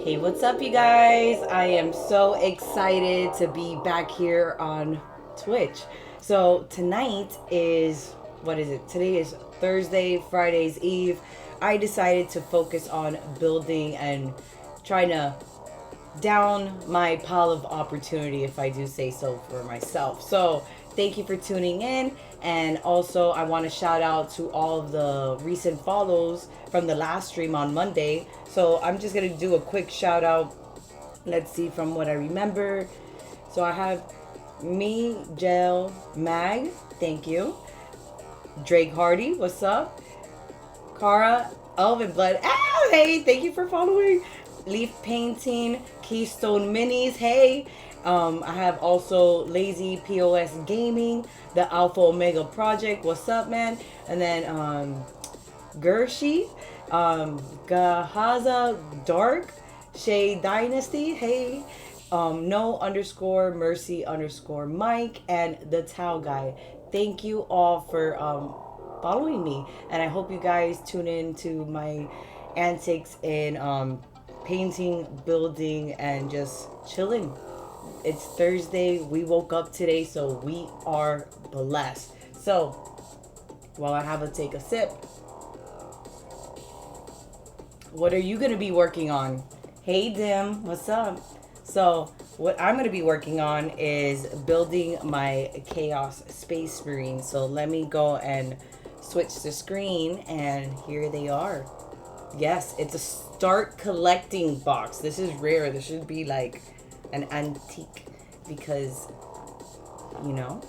Hey, what's up, you guys? I am so excited to be back here on Twitch. So, tonight is what is it? Today is Thursday, Friday's Eve. I decided to focus on building and trying to down my pile of opportunity, if I do say so for myself. So, thank you for tuning in. And also, I want to shout out to all of the recent follows from the last stream on Monday. So, I'm just going to do a quick shout out. Let's see from what I remember. So, I have me, Gel Mag, thank you. Drake Hardy, what's up? Cara, Elvin Blood. Ah, hey, thank you for following. Leaf Painting, Keystone Minis, hey. I have also Lazy POS Gaming, the Alpha Omega Project, what's up, man? And then Gershi, Gahaza Dark, Shay Dynasty, hey. No underscore Mercy underscore Mike, and the Tao Guy. Thank you all for following me, and I hope you guys tune in to my antics in painting, building, and just chilling. It's Thursday. We woke up today, so we are blessed. So while I have a take a sip, what are you gonna be working on? Hey Dim, what's up? So what I'm gonna be working on is building my Chaos Space Marine. So let me go and switch the screen, and here they are. Yes, it's a start collecting box. This is rare. This should be like an antique because, you know.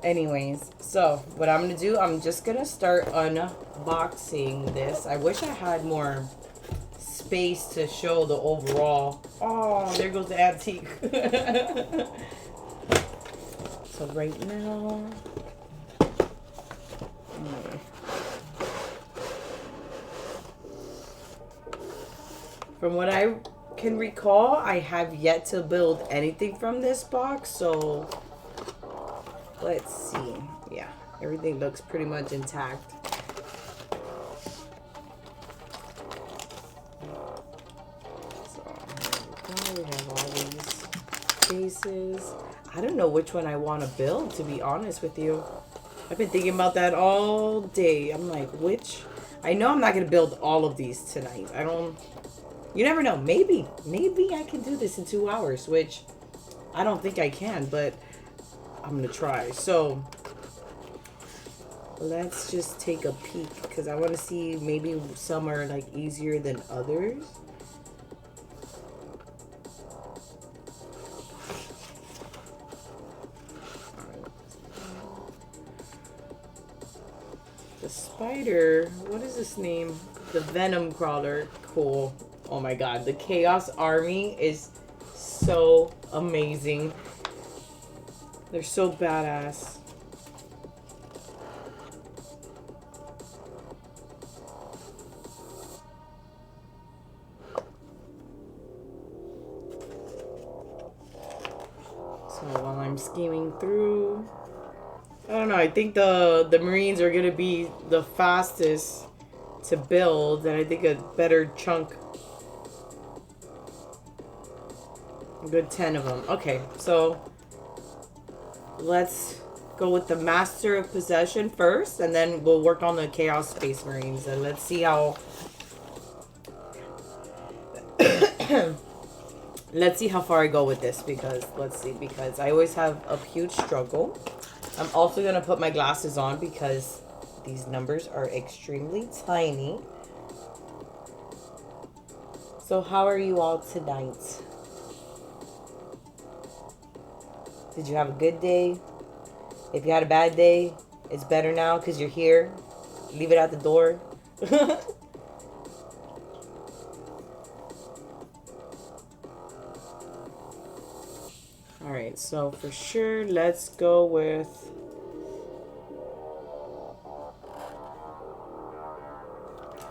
Anyways, so what I'm gonna do, I'm just gonna start unboxing this. I wish I had more space to show the overall. Oh, there goes the antique. So right now, from what I can recall, I have yet to build anything from this box. So let's see. Yeah, everything looks pretty much intact. We have all these cases. I don't know which one I want to build, to be honest with you. I've been thinking about that all day. I'm like, which? I know I'm not going to build all of these tonight. I don't... You never know. Maybe I can do this in 2 hours, which I don't think I can, but I'm going to try. So let's just take a peek because I want to see maybe some are like easier than others. The spider, what is this name? The Venom Crawler. Cool. Oh my god, the Chaos Army is so amazing. They're so badass. So while I'm skimming through, I don't know, I think the Marines are gonna be the fastest to build, and I think a better chunk, a good 10 of them. Okay, so let's go with the Master of Possession first, and then we'll work on the Chaos Space Marines, and let's see how let's see how far I go with this, because because I always have a huge struggle. I'm also gonna put my glasses on because these numbers are extremely tiny. So how are you all tonight? Did you have a good day? If you had a bad day, it's better now because you're here. Leave it at the door. Alright, so for sure, let's go with...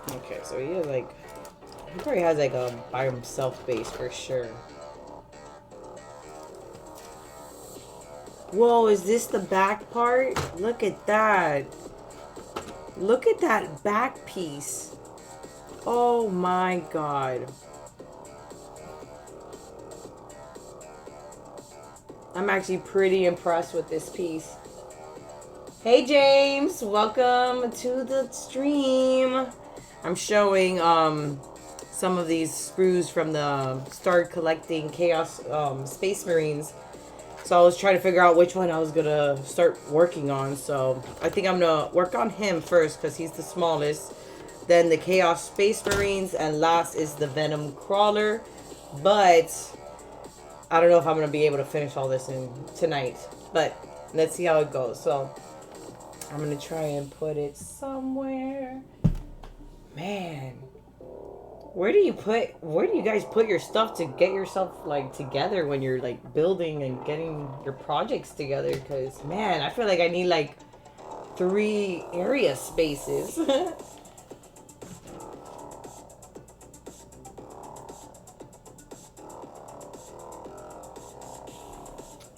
Okay, so he has like... He probably has like a by himself base for sure. Whoa, is this the back part? Look at that. Look at that back piece. Oh my god. I'm actually pretty impressed with this piece. Hey James, welcome to the stream. I'm showing some of these sprues from the Start Collecting Chaos Space Marines. So I was trying to figure out which one I was gonna start working on. So I think I'm gonna work on him first because he's the smallest. Then the Chaos Space Marines, and last is the Venom Crawler. But I don't know if I'm gonna be able to finish all this in tonight. But let's see how it goes. So I'm gonna try and put it somewhere. Man, where do you guys put your stuff to get yourself like together when you're like building and getting your projects together? Because man, I feel like I need like 3 area spaces.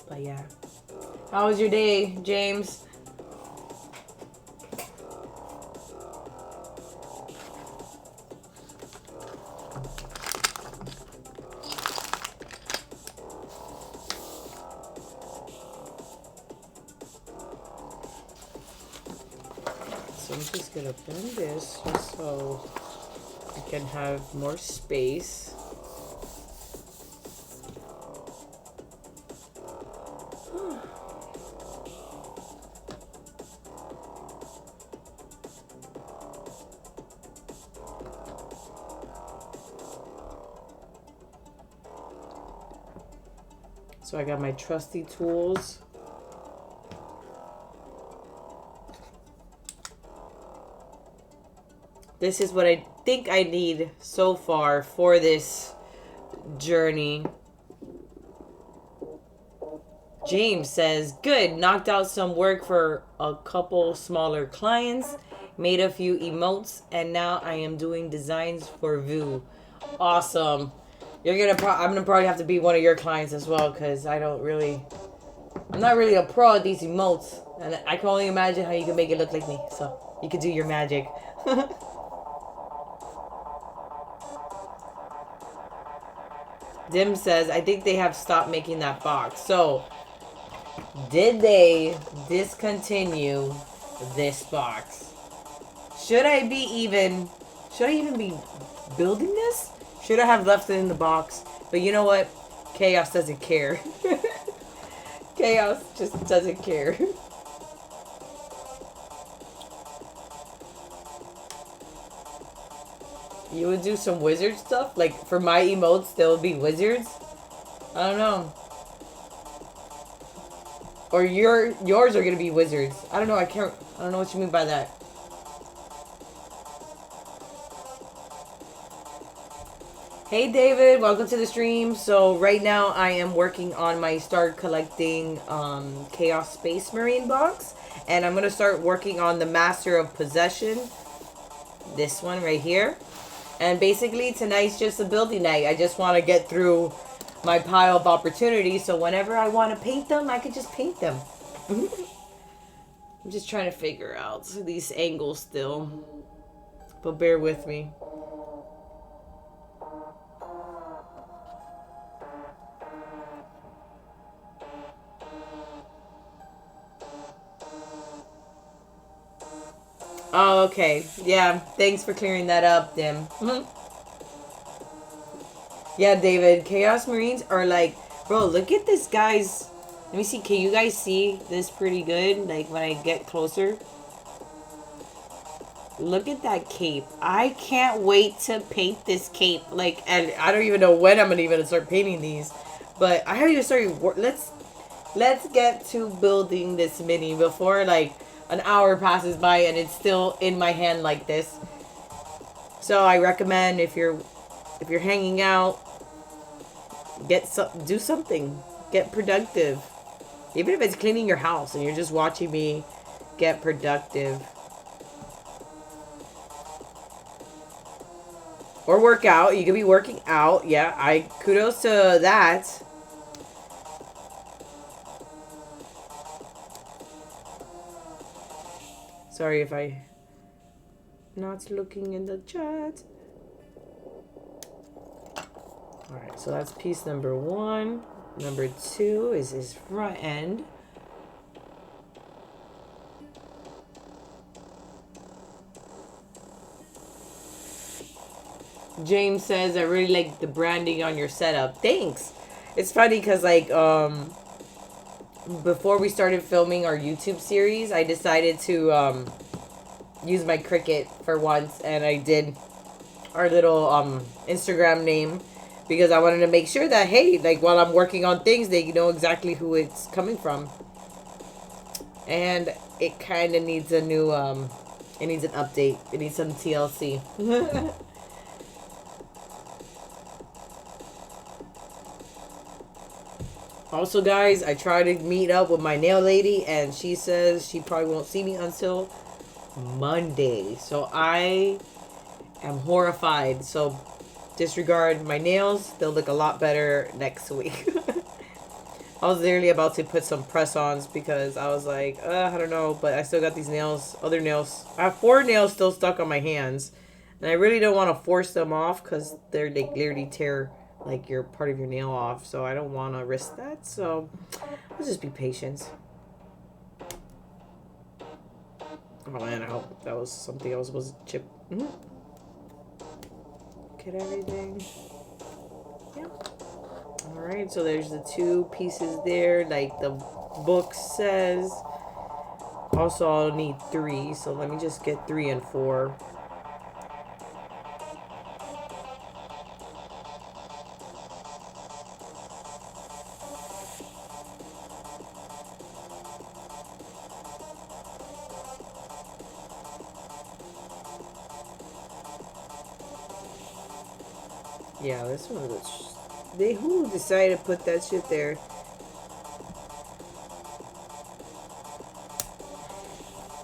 But yeah, how was your day, James? So I'm just gonna bend this just so I can have more space. So I got my trusty tools. This is what I think I need so far for this journey. James says, good, knocked out some work for a couple smaller clients, made a few emotes, and now I am doing designs for Vue. Awesome. I'm gonna probably have to be one of your clients as well, because I'm not really a pro at these emotes, and I can only imagine how you can make it look like me, so you could do your magic. Dim says, I think they have stopped making that box. So, did they discontinue this box? Should I even be building this? Should I have left it in the box? But you know what? Chaos doesn't care. Chaos just doesn't care. You would do some wizard stuff? Like, for my emotes, there would be wizards? I don't know. Or yours are gonna be wizards. I don't know, I don't know what you mean by that. Hey David, welcome to the stream. So right now I am working on my Start Collecting Chaos Space Marine box. And I'm gonna start working on the Master of Possession. This one right here. And basically tonight's just a building night. I just want to get through my pile of opportunities, so whenever I want to paint them, I can just paint them. I'm just trying to figure out these angles still, but bear with me. Oh, okay. Yeah, thanks for clearing that up, Dim. Yeah, David, Chaos Marines are like, bro, look at this guy's... Let me see, can you guys see this pretty good? Like, when I get closer? Look at that cape. I can't wait to paint this cape. Like, and I don't even know when I'm gonna even start painting these. But I haven't even started... Let's get to building this mini before, like, an hour passes by and it's still in my hand like this. So I recommend if you're hanging out, do something. Get productive. Even if it's cleaning your house and you're just watching me get productive. Or work out. You could be working out. Yeah, kudos to that. Sorry if I not looking in the chat. All right, so that's piece number 1. Number 2 is his front end. James says, I really like the branding on your setup. Thanks. It's funny because, like, before we started filming our YouTube series, I decided to use my Cricut for once, and I did our little Instagram name because I wanted to make sure that, hey, like, while I'm working on things, they know exactly who it's coming from. And it kind of needs a new, it needs an update. It needs some TLC. Also, guys, I try to meet up with my nail lady, and she says she probably won't see me until Monday. So I am horrified. So disregard my nails. They'll look a lot better next week. I was literally about to put some press-ons because I was like, I don't know, but I still got these nails, other nails. I have 4 nails still stuck on my hands, and I really don't want to force them off because they literally tear like your part of your nail off, so I don't want to risk that. So I'll just be patient. Oh man, I hope that was something I was supposed to chip. Get everything. Yeah. All right, so there's the 2 pieces there, like the book says. Also, I'll need 3, so let me just get 3 and 4. Yeah, this one was... Who decided to put that shit there?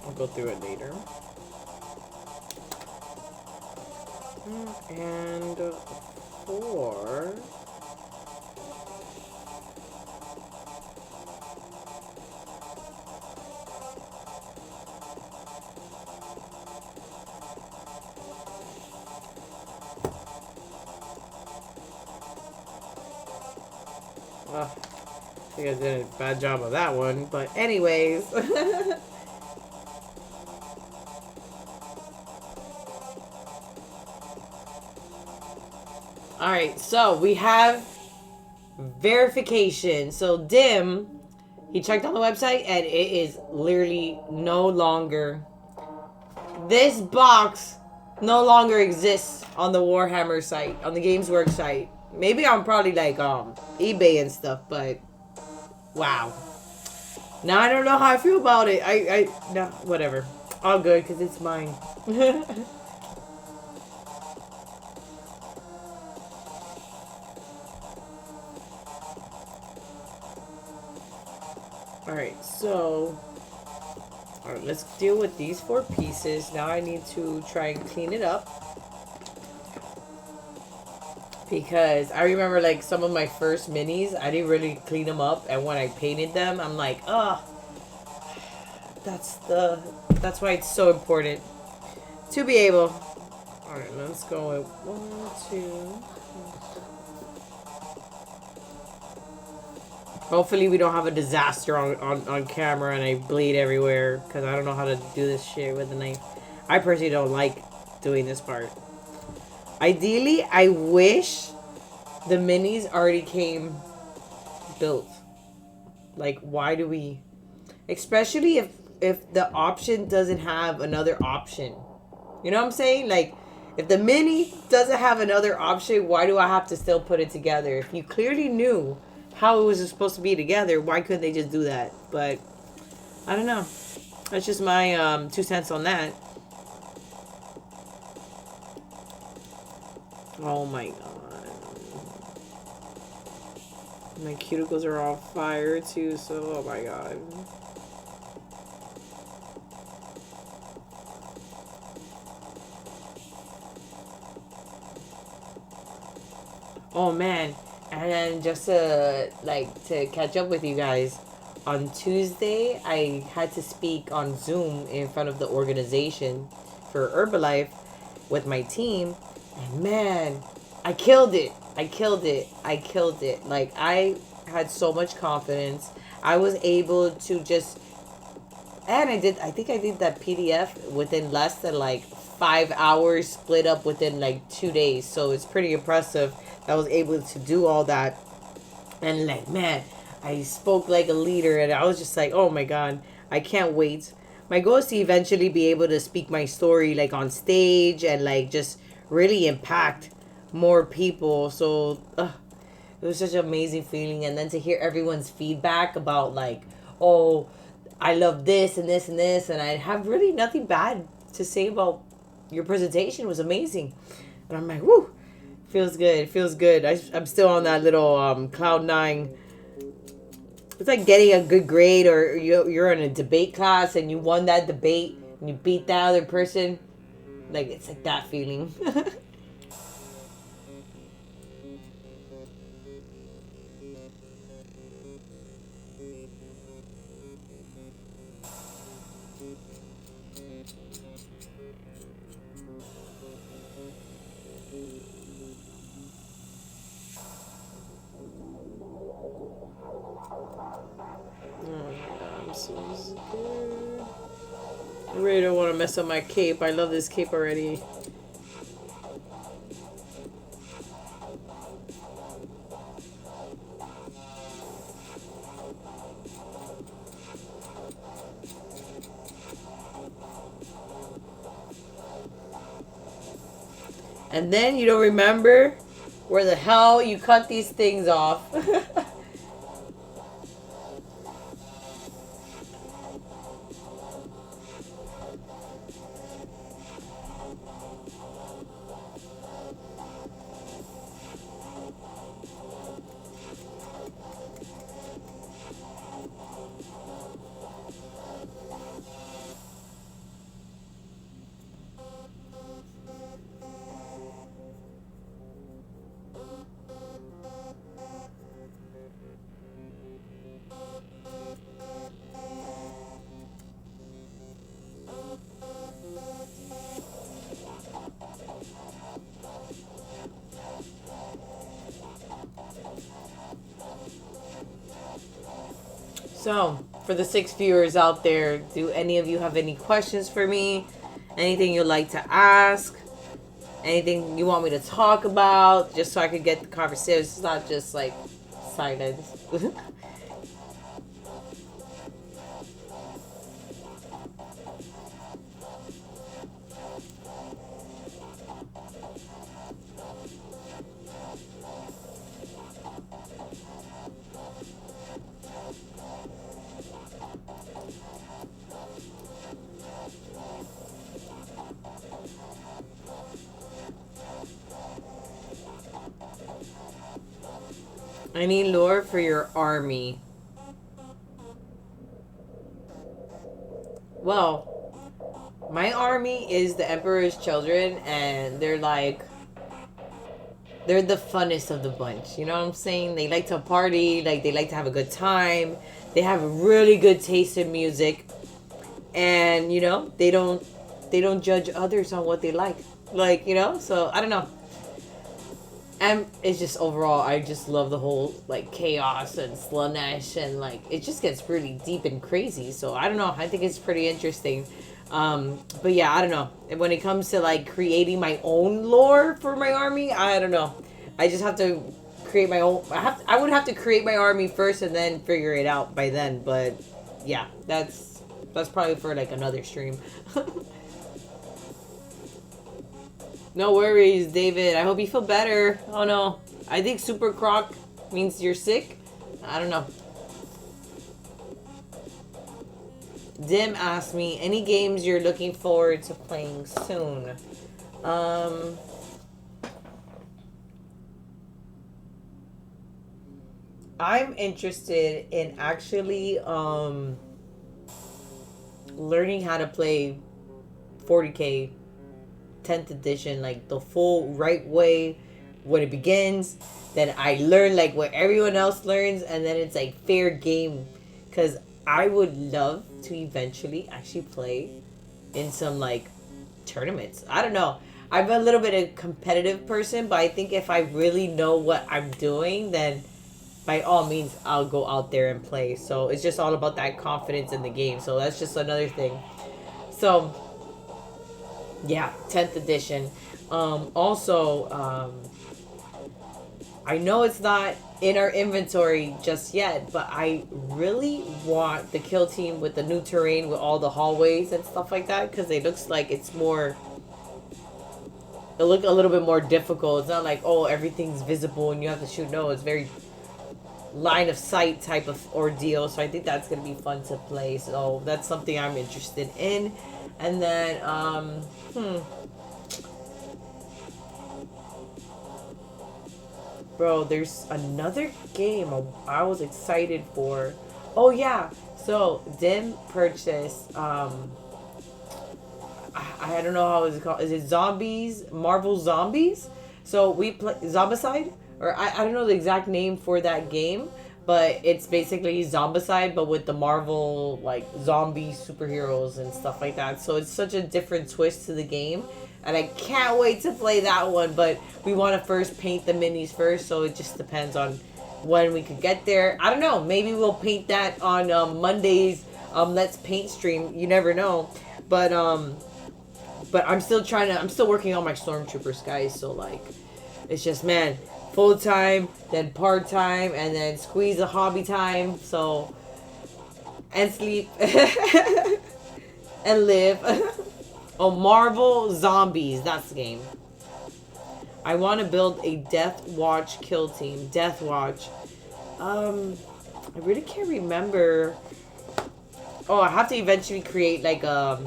I'll go through it later. And 4... I think I did a bad job of that one, but anyways. Alright, so we have verification. So Dim, he checked on the website and it is literally no longer... This box no longer exists on the Warhammer site, on the GamesWorks site. Maybe I'm probably like eBay and stuff, but wow. Now I don't know how I feel about it. No, whatever. All good, because it's mine. Alright, so... Alright, let's deal with these 4 pieces. Now I need to try and clean it up. Because I remember, like, some of my first minis, I didn't really clean them up. And when I painted them, I'm like, oh, that's why it's so important to be able. All right, let's go with 1, 2. Hopefully we don't have a disaster on camera and I bleed everywhere. Because I don't know how to do this shit with the knife. I personally don't like doing this part. Ideally, I wish the minis already came built. Like, why do we... Especially if the option doesn't have another option. You know what I'm saying? Like, if the mini doesn't have another option, why do I have to still put it together? If you clearly knew how it was supposed to be together, why couldn't they just do that? But, I don't know. That's just my 2 cents on that. Oh my god. My cuticles are all fire too, so oh my god. Oh man. And then just to catch up with you guys, on Tuesday I had to speak on Zoom in front of the organization for Herbalife with my team. And man, I killed it. I killed it. I killed it. Like, I had so much confidence. I was able to just, and I think I did that PDF within less than like 5 hours, split up within like 2 days. So it's pretty impressive that I was able to do all that. And like, man, I spoke like a leader, and I was just like, oh my God, I can't wait. My goal is to eventually be able to speak my story like on stage and like just really impact more people. So it was such an amazing feeling. And then to hear everyone's feedback about like, oh, I love this and this and this, and I have really nothing bad to say about your presentation. It was amazing. And I'm like, whoo, feels good, feels good. I'm still on that little cloud nine. It's like getting a good grade, or you're in a debate class and you won that debate and you beat that other person. Like, it's like that feeling. I'm so scared. I really don't want to mess up my cape. I love this cape already. And then you don't remember where the hell you cut these things off. So, for the 6 viewers out there, do any of you have any questions for me? Anything you'd like to ask? Anything you want me to talk about? Just so I could get the conversation. It's not just like silence. I need lore for your army. Well, my army is the Emperor's Children, and they're the funnest of the bunch. You know what I'm saying? They like to party, like they like to have a good time. They have a really good taste in music, and they don't judge others on what they like. So I don't know. And it's just overall, I just love the whole like chaos and Slanesh, and like it just gets really deep and crazy. So I don't know. I think it's pretty interesting. But yeah, I don't know. And when it comes to like creating my own lore for my army, I don't know. I just have to create my own. I would have to create my army first and then figure it out by then. But yeah, that's probably for like another stream. No worries, David. I hope you feel better. Oh no. I think Super Croc means you're sick. I don't know. Dim asked me, any games you're looking forward to playing soon? I'm interested in actually learning how to play 40K 10th edition, like the full right way when it begins. Then I learn like what everyone else learns, and then it's like fair game. Because I would love to eventually actually play in some like tournaments. I don't know. I'm a little bit a competitive person, but I think if I really know what I'm doing, then by all means I'll go out there and play. So it's just all about that confidence in the game. So that's just another thing. So yeah, 10th edition. Also, I know it's not in our inventory just yet, but I really want the kill team with the new terrain with all the hallways and stuff like that, because it looks like it's more, it look a little bit more difficult. It's not like, oh, everything's visible and you have to shoot. No, it's very line of sight type of ordeal. So I think that's gonna be fun to play. So that's something I'm interested in. And then bro, there's another game I was excited for. Oh yeah, so Dim purchased I don't know how it's called. Is it Zombies? Marvel Zombies? So we play Zombicide, or I don't know the exact name for that game, but it's basically Zombicide, but with the Marvel like zombie superheroes and stuff like that. So it's such a different twist to the game, and I can't wait to play that one. But we want to first paint the minis first, so it just depends on when we could get there. I don't know. Maybe we'll paint that on Monday's Let's Paint stream. You never know, but I'm still I'm still working on my stormtroopers, guys. So like, it's just, man, full time, then part time, and then squeeze a hobby time. So, and sleep and live. Oh, Marvel Zombies, that's the game. I want to build a Death Watch kill team. Death Watch. I really can't remember. Oh, I have to eventually create like a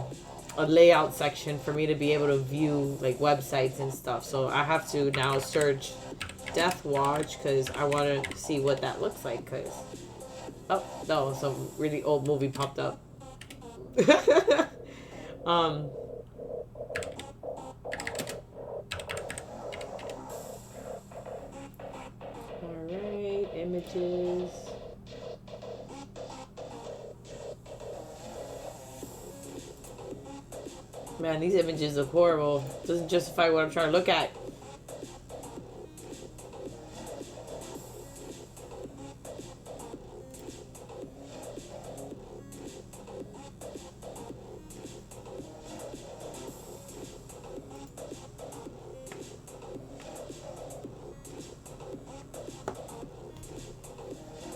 layout section for me to be able to view like websites and stuff. So I have to now search Death Watch because I want to see what that looks like. Because oh no, some really old movie popped up. All right, images. Man, these images look horrible. Doesn't justify what I'm trying to look at.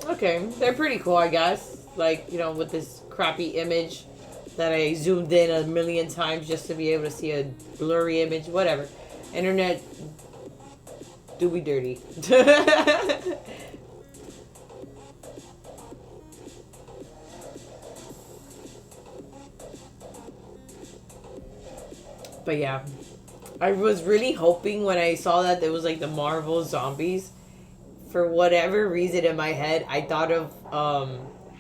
Okay, they're pretty cool, I guess. Like, you know, with this crappy image that I zoomed in a million times just to be able to see a blurry image. Whatever. Internet, do be dirty. But yeah, I was really hoping when I saw that there was like the Marvel Zombies. For whatever reason in my head, I thought of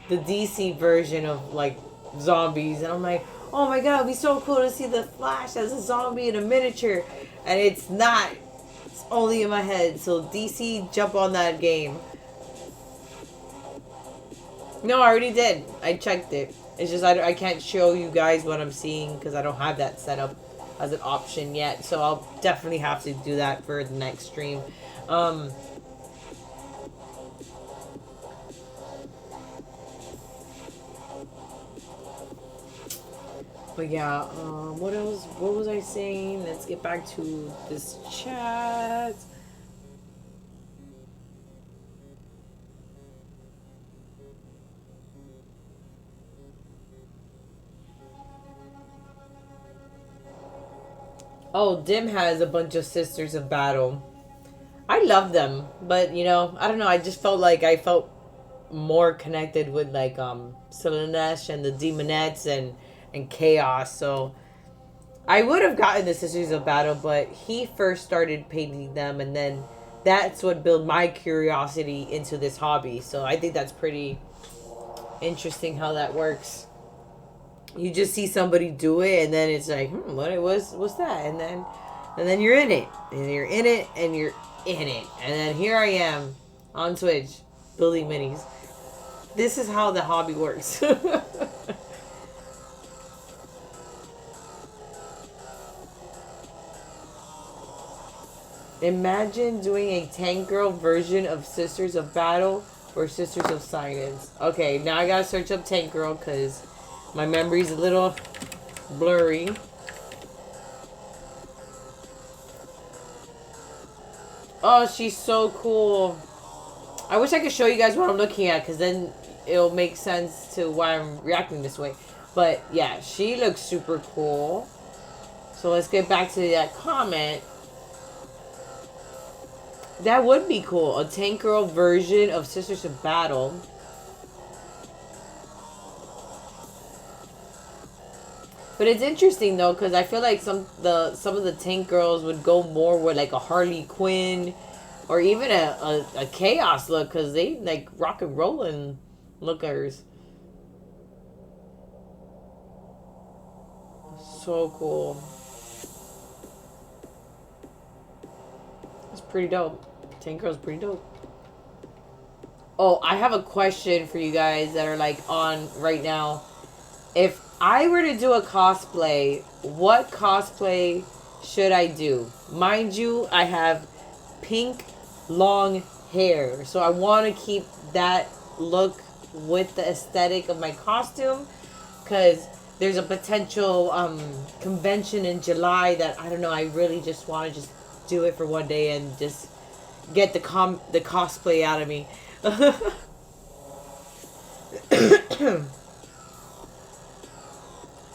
the DC version of like zombies, and I'm like, oh my god, it'd be so cool to see the Flash as a zombie in a miniature, and it's not. It's only in my head. So DC, jump on that game. No, I already did. I checked it. It's just I can't show you guys what I'm seeing because I don't have that set up as an option yet. So I'll definitely have to do that for the next stream. But yeah, what else? What was I saying? Let's get back to this chat. Oh, Dim has a bunch of Sisters of Battle. I love them, but you know, I don't know. I just felt like I felt more connected with like Slaanesh and the Demonettes and Chaos. So I would have gotten the Sisters of Battle, but he first started painting them, and then that's what built my curiosity into this hobby. So I think that's pretty interesting how that works. You just see somebody do it, and then it's like, what's that? And then you're in it, and you're in it, and you're in it, and then here I am on Twitch building minis. This is how the hobby works. Imagine doing a tank girl version of Sisters of Battle or Sisters of Silence. Okay, now I gotta search up tank girl because my memory's a little blurry. Oh, she's so cool. I wish I could show you guys what I'm looking at because then it'll make sense to why I'm reacting this way. But yeah, she looks super cool. So let's get back to that comment. That would be cool. A tank girl version of Sisters of Battle. But it's interesting though, because I feel like some of the tank girls would go more with like a Harley Quinn, or even a Chaos look, because they like rock and rollin' lookers. So cool. It's pretty dope. Tank girl's pretty dope. Oh, I have a question for you guys that are like on right now. If I were to do a cosplay, what cosplay should I do? Mind you, I have pink long hair. So I want to keep that look with the aesthetic of my costume because there's a potential convention in July that I don't know, I really just want to just do it for one day and just get the cosplay out of me.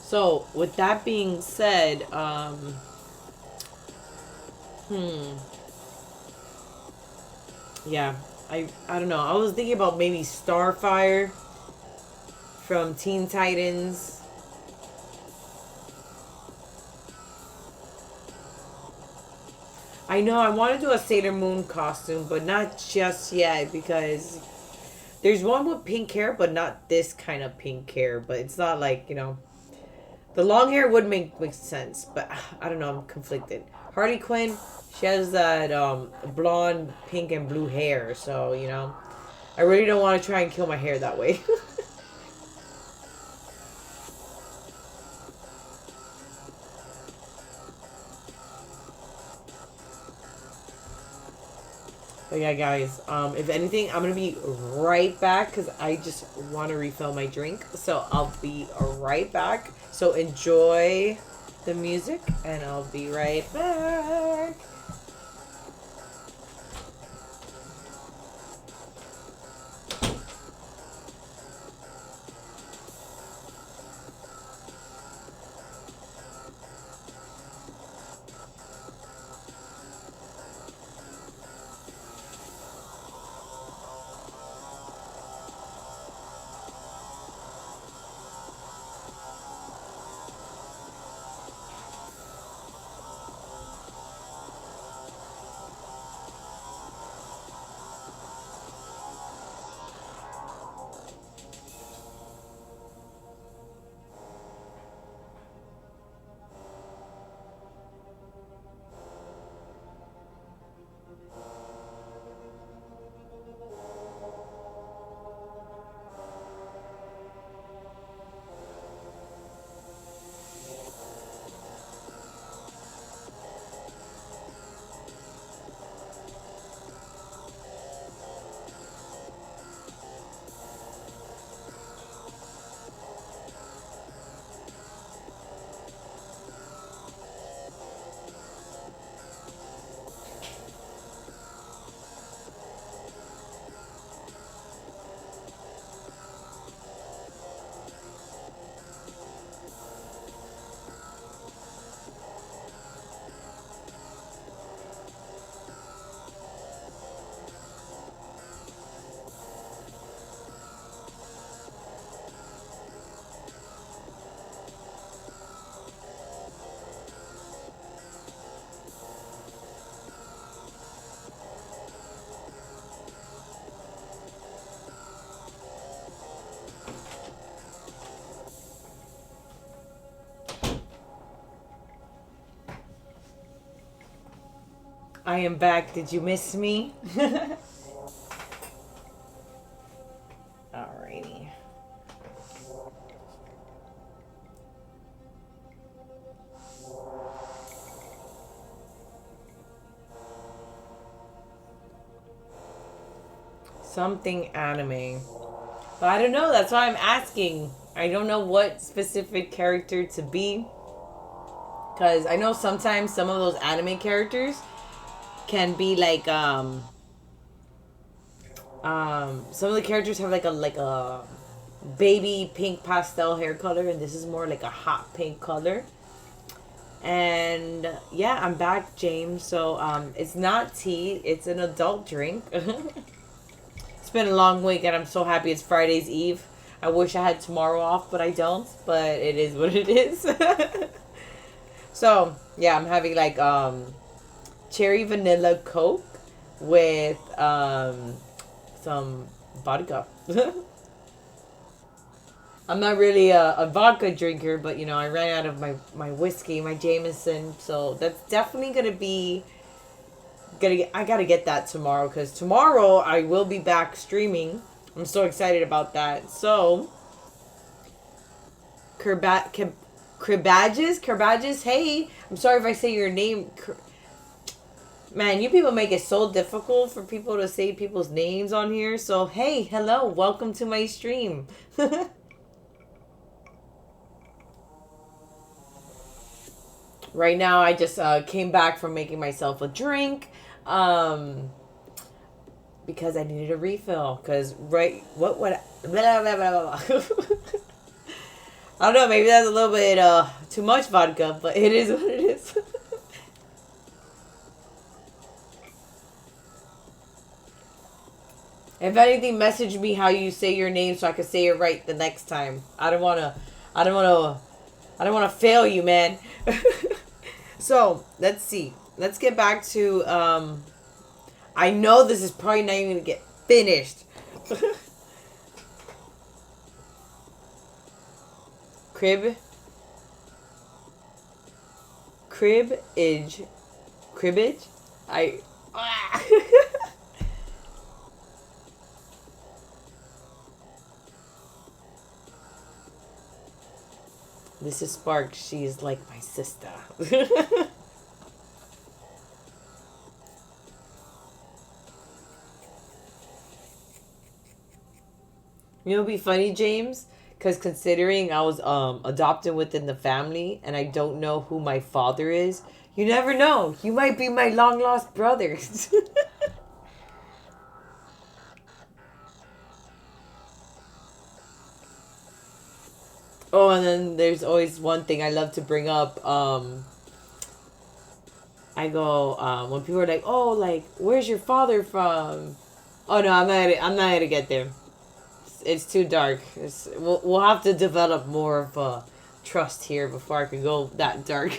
So, with that being said, yeah, I don't know. I was thinking about maybe Starfire from Teen Titans. I know I want to do a Sailor Moon costume, but not just yet because there's one with pink hair, but not this kind of pink hair. But it's not like, the long hair would make sense, but I don't know. I'm conflicted. Harley Quinn, she has that blonde, pink, and blue hair, so I really don't want to try and kill my hair that way. But yeah, guys, if anything, I'm gonna be right back because I just want to refill my drink. So I'll be right back. So enjoy the music, and I'll be right back. I am back. Did you miss me? Alrighty. Something anime. But I don't know. That's why I'm asking. I don't know what specific character to be. Because I know sometimes some of those anime characters can be like, some of the characters have like a baby pink pastel hair color, and this is more like a hot pink color. And yeah, I'm back, James. So it's not tea, it's an adult drink. It's been a long week, and I'm so happy it's Friday's Eve. I wish I had tomorrow off, but I don't. But it is what it is. So yeah, I'm having like cherry vanilla Coke with some vodka. I'm not really a vodka drinker, but you know, I ran out of my whiskey, my Jameson, so that's definitely gonna be I gotta get that tomorrow because tomorrow I will be back streaming. I'm so excited about that. So, Kerbages, hey, I'm sorry if I say your name. Man, you people make it so difficult for people to say people's names on here. So, hey, hello, welcome to my stream. Right now, I just came back from making myself a drink because I needed a refill. Because, right, what would I. Blah, blah, blah, blah, blah. I don't know, maybe that's a little bit too much vodka, but it is what it is. If anything, message me how you say your name so I can say it right the next time. I don't wanna, I don't wanna fail you, man. So let's see. Let's get back to. I know this is probably not even gonna get finished. Crib. Cribbage. Cribbage? I. This is Spark. She's like my sister. You know, it'd be funny, James, because considering I was adopted within the family, and I don't know who my father is. You never know. You might be my long lost brother. Oh, and then there's always one thing I love to bring up. I go when people are like, "Oh, like, where's your father from?" Oh no, I'm not gonna get there. It's too dark. We'll have to develop more of a trust here before I can go that dark.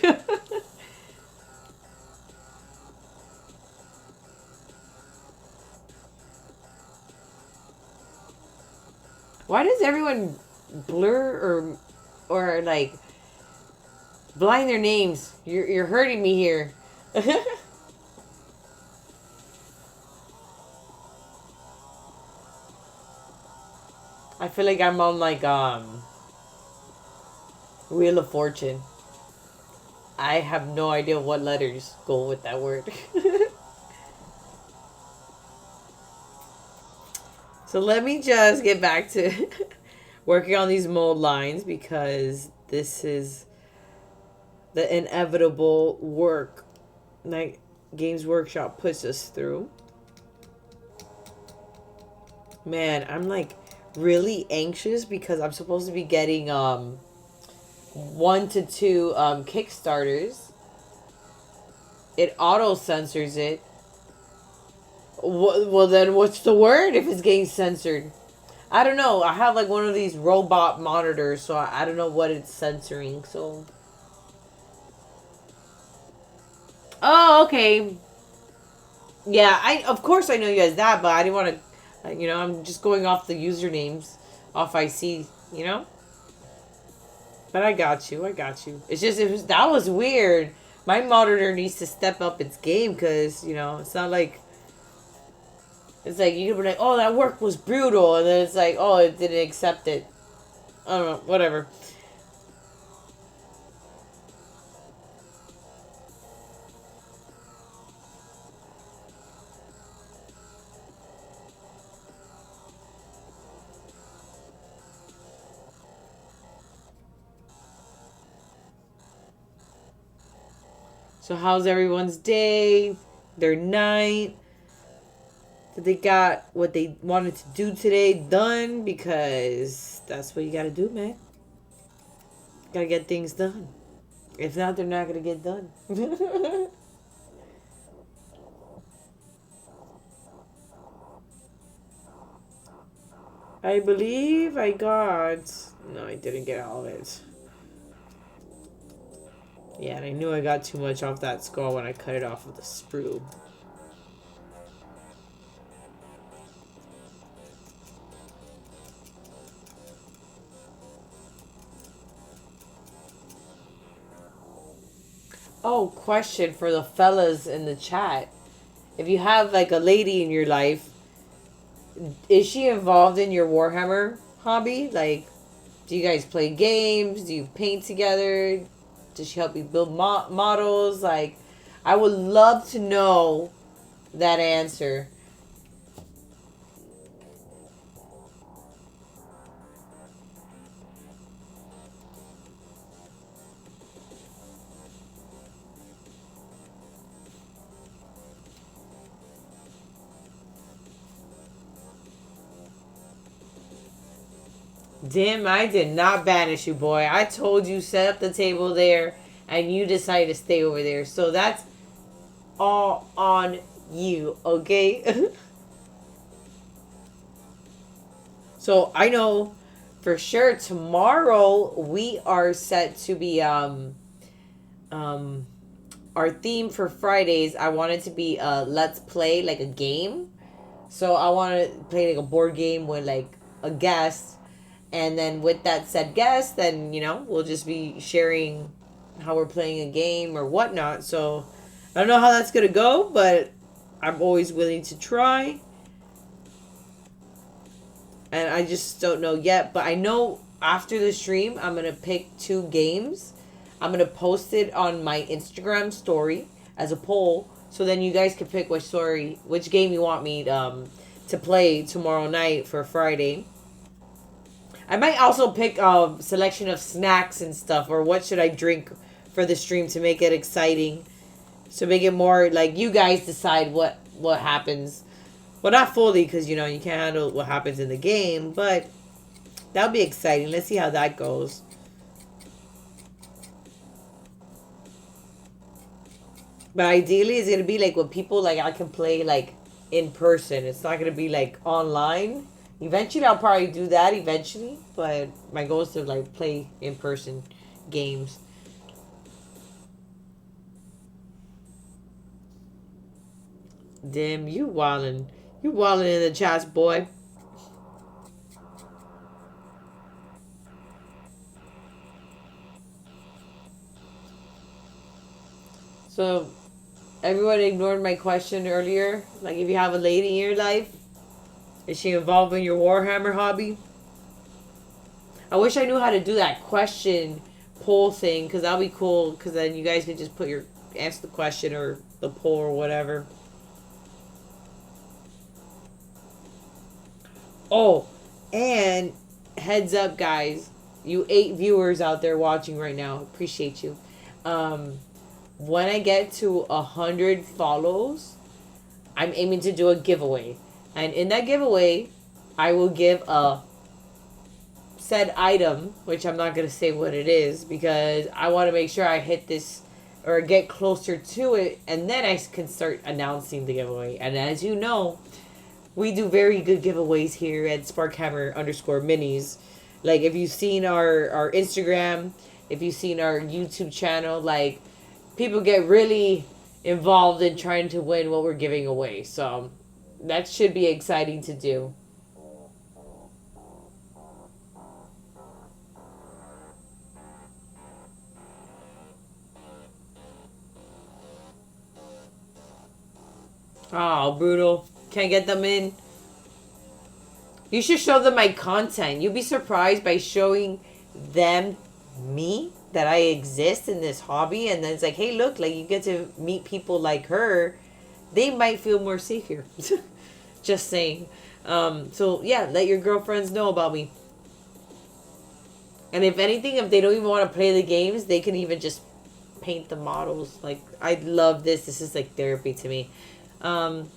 Why does everyone blur or like blind their names? You're hurting me here. I feel like I'm on like Wheel of Fortune. I have no idea what letters go with that word. So let me just get back to working on these mold lines because this is the inevitable work that Games Workshop puts us through. Man, I'm like really anxious because I'm supposed to be getting 1 to 2 Kickstarters. It auto censors it. Well, then what's the word if it's getting censored? I don't know. I have like one of these robot monitors, so I don't know what it's censoring. So. Oh, okay. Yeah, I of course I know you as that, but I didn't want to. You know, I'm just going off the usernames, off I see. You know. But I got you. I got you. It's just that was weird. My monitor needs to step up its game because you know it's not like it's like you could be like, oh, that work was brutal, and then it's like, oh, it didn't accept it. I don't know, whatever. So how's everyone's day? Their night? Did they got what they wanted to do today done? Because that's what you gotta do, man. Gotta get things done. If not, they're not gonna get done. I believe I got... No, I didn't get all of it. Yeah, and I knew I got too much off that skull when I cut it off with the sprue. Oh, question for the fellas in the chat. If you have like a lady in your life, is she involved in your Warhammer hobby? Like, do you guys play games? Do you paint together? Does she help you build models? Like, I would love to know that answer. Damn, I did not banish you, boy. I told you set up the table there, and you decided to stay over there. So that's all on you, okay? So I know for sure tomorrow we are set to be um our theme for Fridays. I want it to be let's play like a game. So I want to play like a board game with like a guest, and then with that said guest, then we'll just be sharing how we're playing a game or whatnot. So I don't know how that's gonna go, but I'm always willing to try. And I just don't know yet, but I know after the stream I'm gonna pick 2 games. I'm gonna post it on my Instagram story as a poll, so then you guys can pick which game you want me to play tomorrow night for Friday. I might also pick a selection of snacks and stuff, or what should I drink for the stream to make it exciting, to make it more like you guys decide what happens. Well, not fully, because you can't handle what happens in the game, but that'll be exciting. Let's see how that goes. But ideally, it's gonna be like with people like I can play like in person. It's not gonna be like online. Eventually, I'll probably do that eventually, but my goal is to like play in person games. Damn, you wildin'. You wildin' in the chats, boy. So, everyone ignored my question earlier. Like, if you have a lady in your life, is she involved in your Warhammer hobby? I wish I knew how to do that question poll thing, because that'll be cool, because then you guys can just answer the question or the poll or whatever. Oh, and heads up, guys, you 8 viewers out there watching right now, appreciate you. When I get to 100 follows, I'm aiming to do a giveaway, and in that giveaway, I will give a said item, which I'm not gonna say what it is, because I want to make sure I hit this or get closer to it, and then I can start announcing the giveaway. And as you know, we do very good giveaways here at Sparkhammer_minis. Like, if you've seen our Instagram, if you've seen our YouTube channel, like, people get really involved in trying to win what we're giving away. So that should be exciting to do. Oh, brutal. Can't get them in. You should show them my content. You'll be surprised by showing them me, that I exist in this hobby, and then it's like, hey, look, like, you get to meet people like her. They might feel more safe here. Just saying. So yeah, let your girlfriends know about me. And if anything, if they don't even want to play the games, they can even just paint the models. Like, I love this. This is like therapy to me. Um,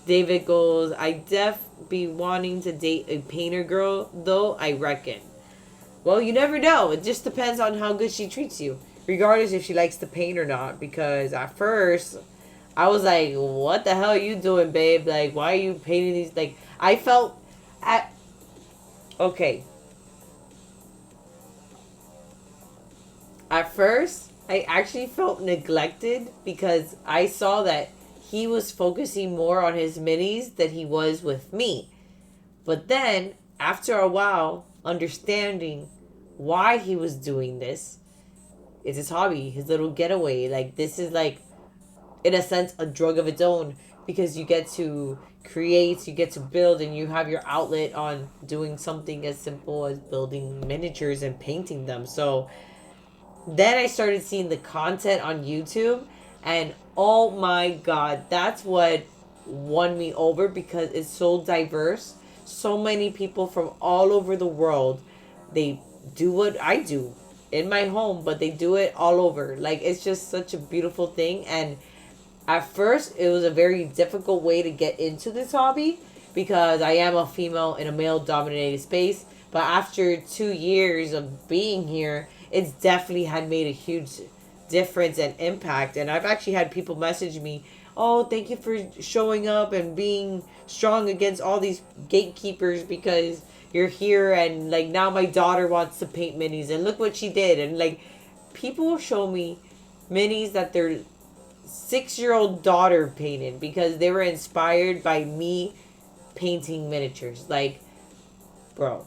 David goes, I def be wanting to date a painter girl, though, I reckon. Well, you never know. It just depends on how good she treats you, regardless if she likes to paint or not. Because at first, I was like, what the hell are you doing, babe? Like, why are you painting these? Like, I felt at. Okay. At first, I actually felt neglected because I saw that he was focusing more on his minis than he was with me. But then, after a while, understanding why he was doing this, it's his hobby, his little getaway. Like, this is like, in a sense, a drug of its own because you get to create, you get to build, and you have your outlet on doing something as simple as building miniatures and painting them. So then I started seeing the content on YouTube, and oh my god, that's what won me over because it's so diverse. So many people from all over the world, they do what I do in my home, but they do it all over. Like, it's just such a beautiful thing. And at first, it was a very difficult way to get into this hobby because I am a female in a male dominated space. But after 2 years of being here, it's definitely had made a huge difference and impact. And I've actually had people message me, oh, thank you for showing up and being strong against all these gatekeepers because you're here. And like, now my daughter wants to paint minis and look what she did. And like, people will show me minis that their 6-year-old daughter painted because they were inspired by me painting miniatures. Like, bro,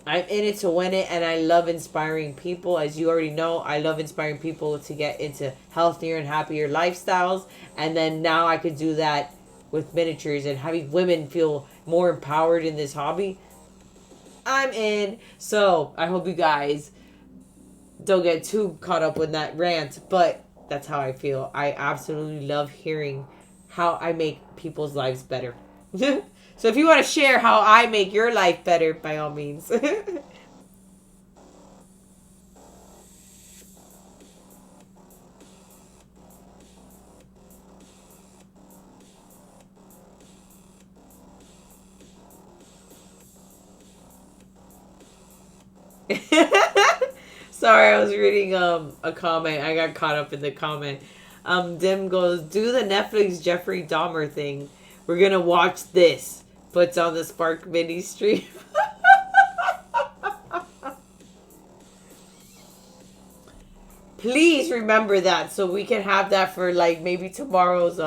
I'm in it to win it, and I love inspiring people. As you already know, I love inspiring people to get into healthier and happier lifestyles. And then now I could do that with miniatures and having women feel more empowered in this hobby. I'm in. So I hope you guys don't get too caught up with that rant, but that's how I feel. I absolutely love hearing how I make people's lives better. So if you want to share how I make your life better, by all means. Sorry, I was reading a comment. I got caught up in the comment. Dim goes, do the Netflix Jeffrey Dahmer thing. We're gonna watch this. Puts on the Spark mini stream. Please remember that so we can have that for like maybe tomorrow's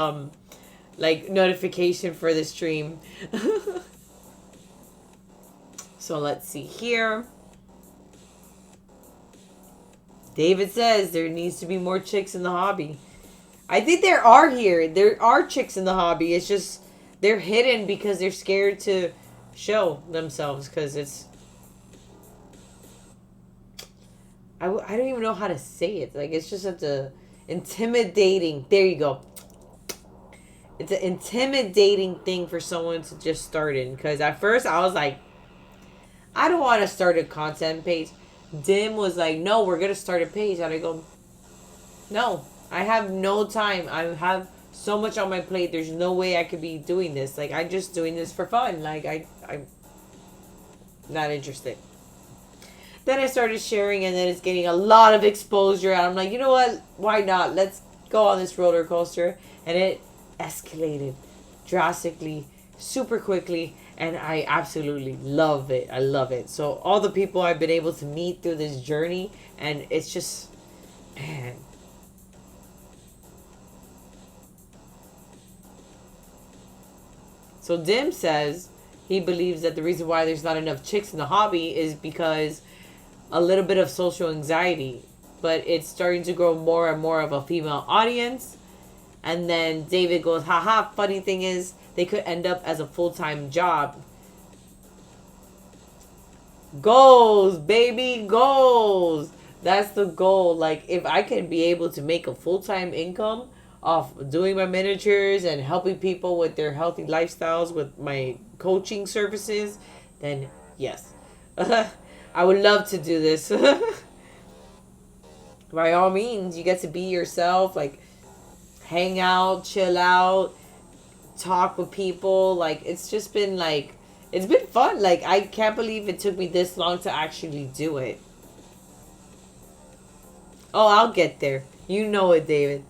like notification for the stream. So let's see here. David says there needs to be more chicks in the hobby. I think there are here. There are chicks in the hobby. It's just they're hidden because they're scared to show themselves because it's I don't even know how to say it. Like, it's just such a intimidating. There you go. It's an intimidating thing for someone to just start in. Because at first I was like, I don't want to start a content page. Dim was like, no, we're going to start a page. And I go, no, I have no time. I have so much on my plate. There's no way I could be doing this. Like, I'm just doing this for fun. Like, I'm not interested. Then I started sharing, and then it's getting a lot of exposure. And I'm like, you know what? Why not? Let's go on this roller coaster. And it escalated drastically, super quickly. And I absolutely love it. I love it. So all the people I've been able to meet through this journey, and it's just, man. So Dim says he believes that the reason why there's not enough chicks in the hobby is because a little bit of social anxiety, but it's starting to grow more and more of a female audience. And then David goes, haha, funny thing is, they could end up as a full-time job. Goals, baby, goals. That's the goal. Like, if I can be able to make a full-time income off doing my miniatures and helping people with their healthy lifestyles with my coaching services, then yes. I would love to do this. by all means, you get to be yourself, like hang out, chill out, talk with people. Like it's just been like it's been fun. Like I can't believe it took me this long to actually do it. Oh, I'll get there. You know it, David.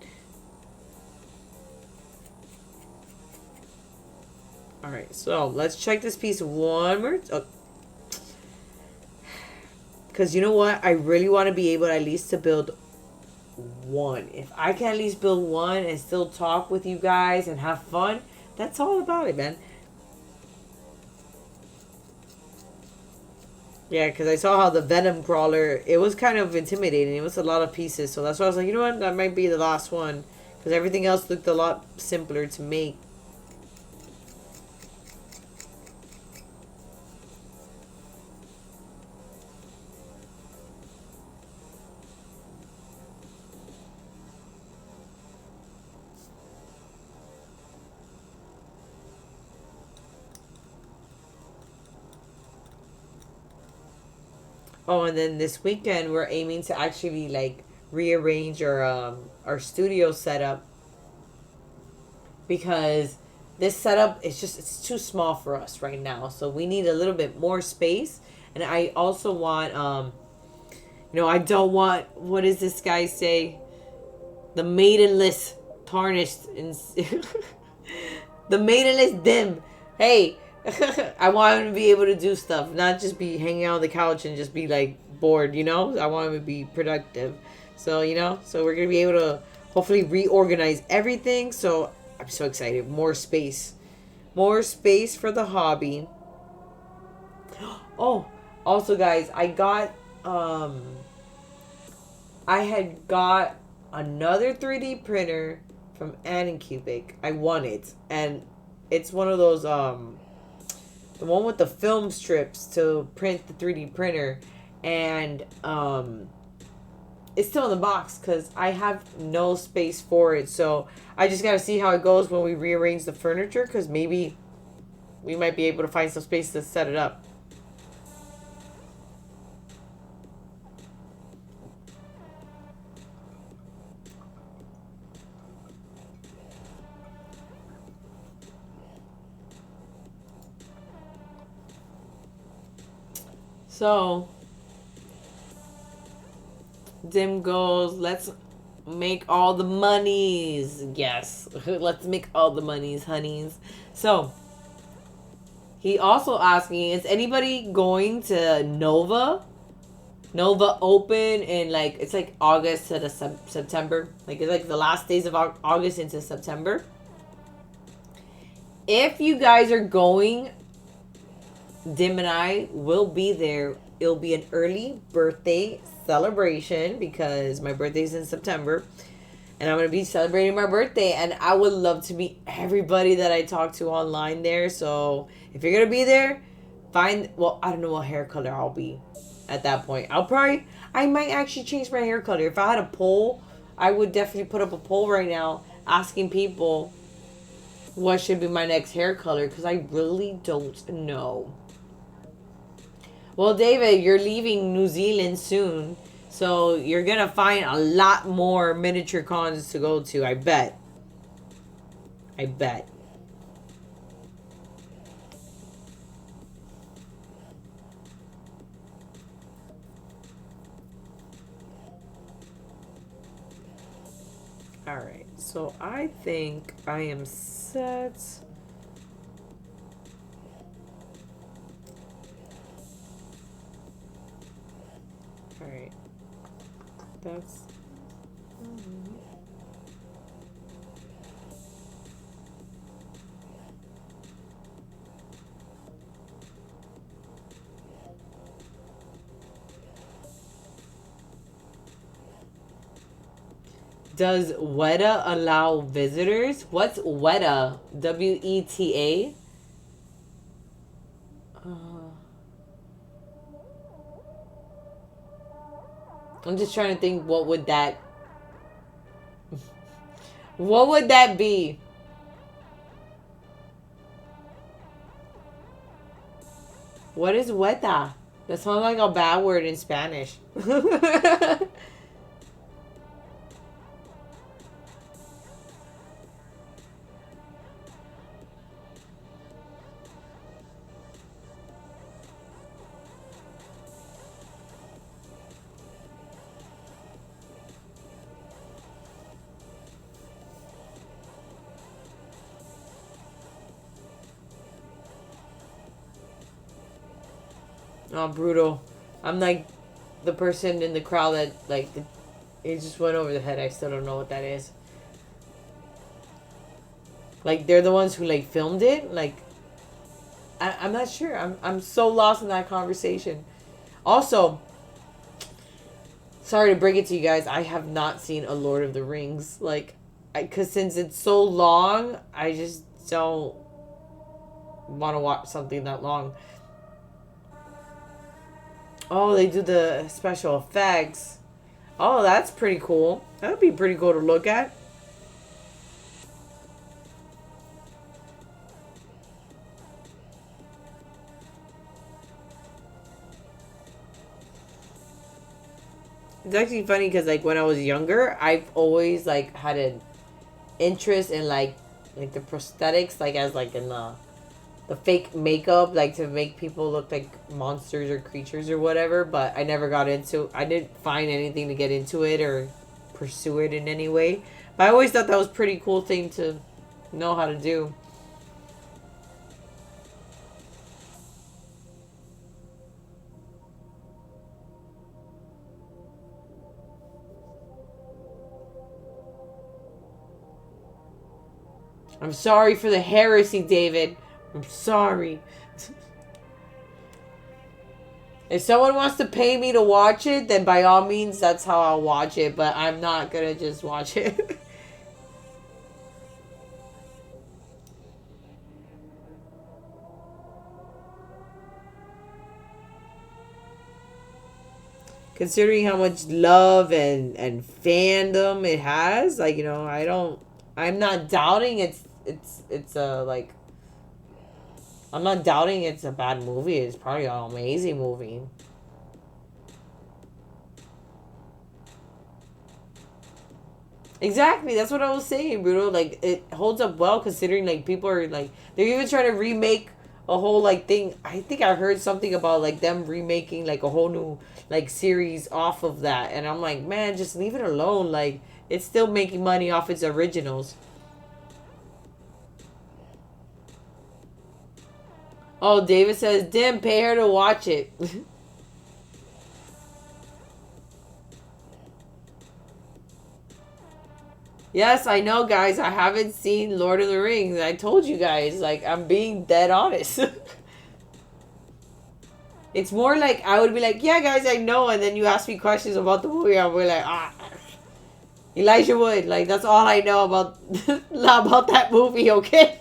All right, so let's check this piece one more. Because you know what? I really want to be able at least to build one. If I can at least build one and still talk with you guys and have fun, that's all about it, man. Yeah, because I saw how the Venom Crawler, it was kind of intimidating. It was a lot of pieces. So that's why I was like, you know what? That might be the last one. Because everything else looked a lot simpler to make. Oh, and then this weekend we're aiming to actually like rearrange our studio setup, because this setup is just it's too small for us right now. So we need a little bit more space. And I also want I don't want, what does this guy say? The maidenless tarnished and the maidenless dim. Hey, I want him to be able to do stuff, not just be hanging out on the couch and just be like bored, I want him to be productive. So, so we're going to be able to hopefully reorganize everything. So I'm so excited. More space. More space for the hobby. Oh, also guys, I had got another 3D printer from Anycubic. I won it. And it's one of those the one with the film strips to print the 3D printer, and it's still in the box because I have no space for it. So I just gotta see how it goes when we rearrange the furniture, because maybe we might be able to find some space to set it up. So, Dim goes, let's make all the monies. Yes, let's make all the monies, honeys. So, he also asked me, is anybody going to Nova? Nova open in it's like August to the September. Like it's like the last days of August into September. If you guys are going, Dim and I will be there. It'll be an early birthday celebration because my birthday's in September. And I'm going to be celebrating my birthday. And I would love to meet everybody that I talk to online there. So if you're going to be there, I don't know what hair color I'll be at that point. I might actually change my hair color. If I had a poll, I would definitely put up a poll right now asking people what should be my next hair color, because I really don't know. Well, David, you're leaving New Zealand soon, so you're going to find a lot more miniature cons to go to, I bet. I bet. All right, so I think I am set. All right, that's. Does WETA allow visitors? What's WETA? WETA? I'm just trying to think, what would that be? What is WETA? That sounds like a bad word in Spanish. Oh, brutal. I'm like the person in the crowd that like it just went over the head. I still don't know what that is. Like they're the ones who like filmed it. Like I'm not sure. I'm so lost in that conversation. Also, sorry to bring it to you guys. I have not seen a Lord of the Rings. Like, cause since it's so long, I just don't want to watch something that long. Oh, they do the special effects. Oh, that's pretty cool. That would be pretty cool to look at. It's actually funny because like when I was younger, I've always like had an interest in like the prosthetics, like as like in the fake makeup, like to make people look like monsters or creatures or whatever. But I never got into. I didn't find anything to get into it or pursue it in any way. But I always thought that was a pretty cool thing to know how to do. I'm sorry for the heresy, David. I'm sorry. If someone wants to pay me to watch it, then by all means, that's how I'll watch it. But I'm not gonna just watch it. Considering how much love and fandom it has, like, I'm not doubting it's a like I'm not doubting it's a bad movie. It's probably an amazing movie. Exactly, that's what I was saying, Bruno. Like it holds up well considering like people are like they're even trying to remake a whole like thing. I think I heard something about like them remaking like a whole new like series off of that, and I'm like, man, just leave it alone. Like it's still making money off its originals. Oh, David says, "Dim, pay her to watch it." Yes, I know, guys. I haven't seen Lord of the Rings. I told you guys, like, I'm being dead honest. It's more like I would be like, yeah, guys, I know, and then you ask me questions about the movie, I'll be like, ah, Elijah Wood. Like, that's all I know about about that movie. Okay.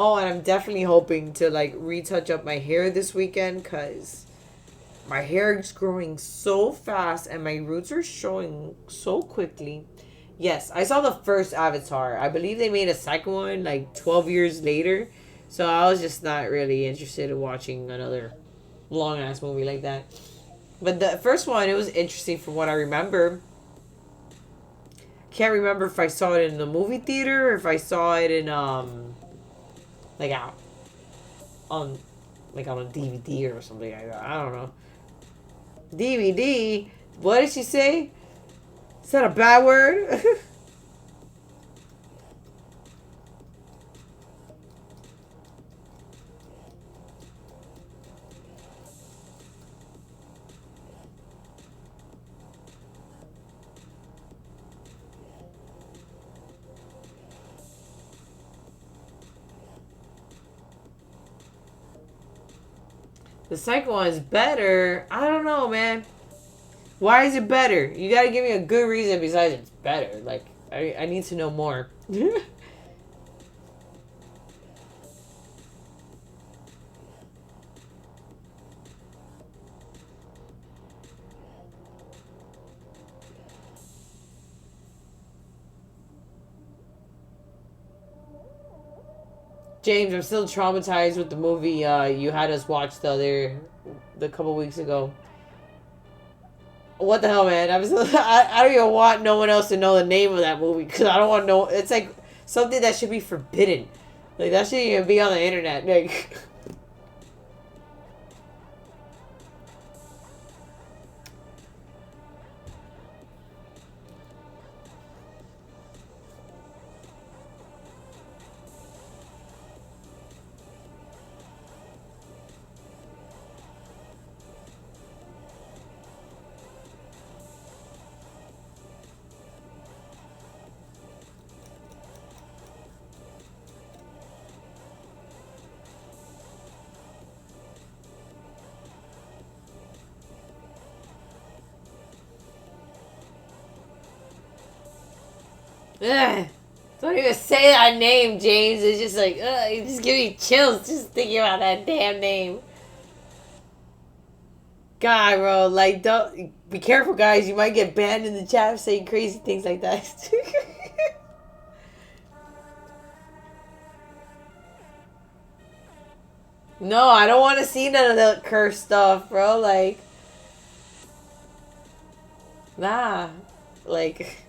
Oh, and I'm definitely hoping to like retouch up my hair this weekend because my hair is growing so fast and my roots are showing so quickly. Yes, I saw the first Avatar. I believe they made a second one like 12 years later. So I was just not really interested in watching another long ass movie like that. But the first one, it was interesting from what I remember. Can't remember if I saw it in the movie theater or if I saw it in like out on like on a DVD or something like that. I don't know. DVD? What did she say? Is that a bad word? The second one is better. I don't know, man. Why is it better? You gotta give me a good reason besides it's better. Like, I need to know more. James, I'm still traumatized with the movie you had us watch the couple weeks ago. What the hell, man? I don't even want no one else to know the name of that movie because I don't want no. It's like something that should be forbidden. Like that shouldn't even be on the internet. Like, Ugh. Don't even say that name, James. It's just like, ugh, you just give me chills just thinking about that damn name. God, bro, like, don't be careful, guys. You might get banned in the chat for saying crazy things like that. No, I don't want to see none of the curse stuff, bro. Like, nah, like.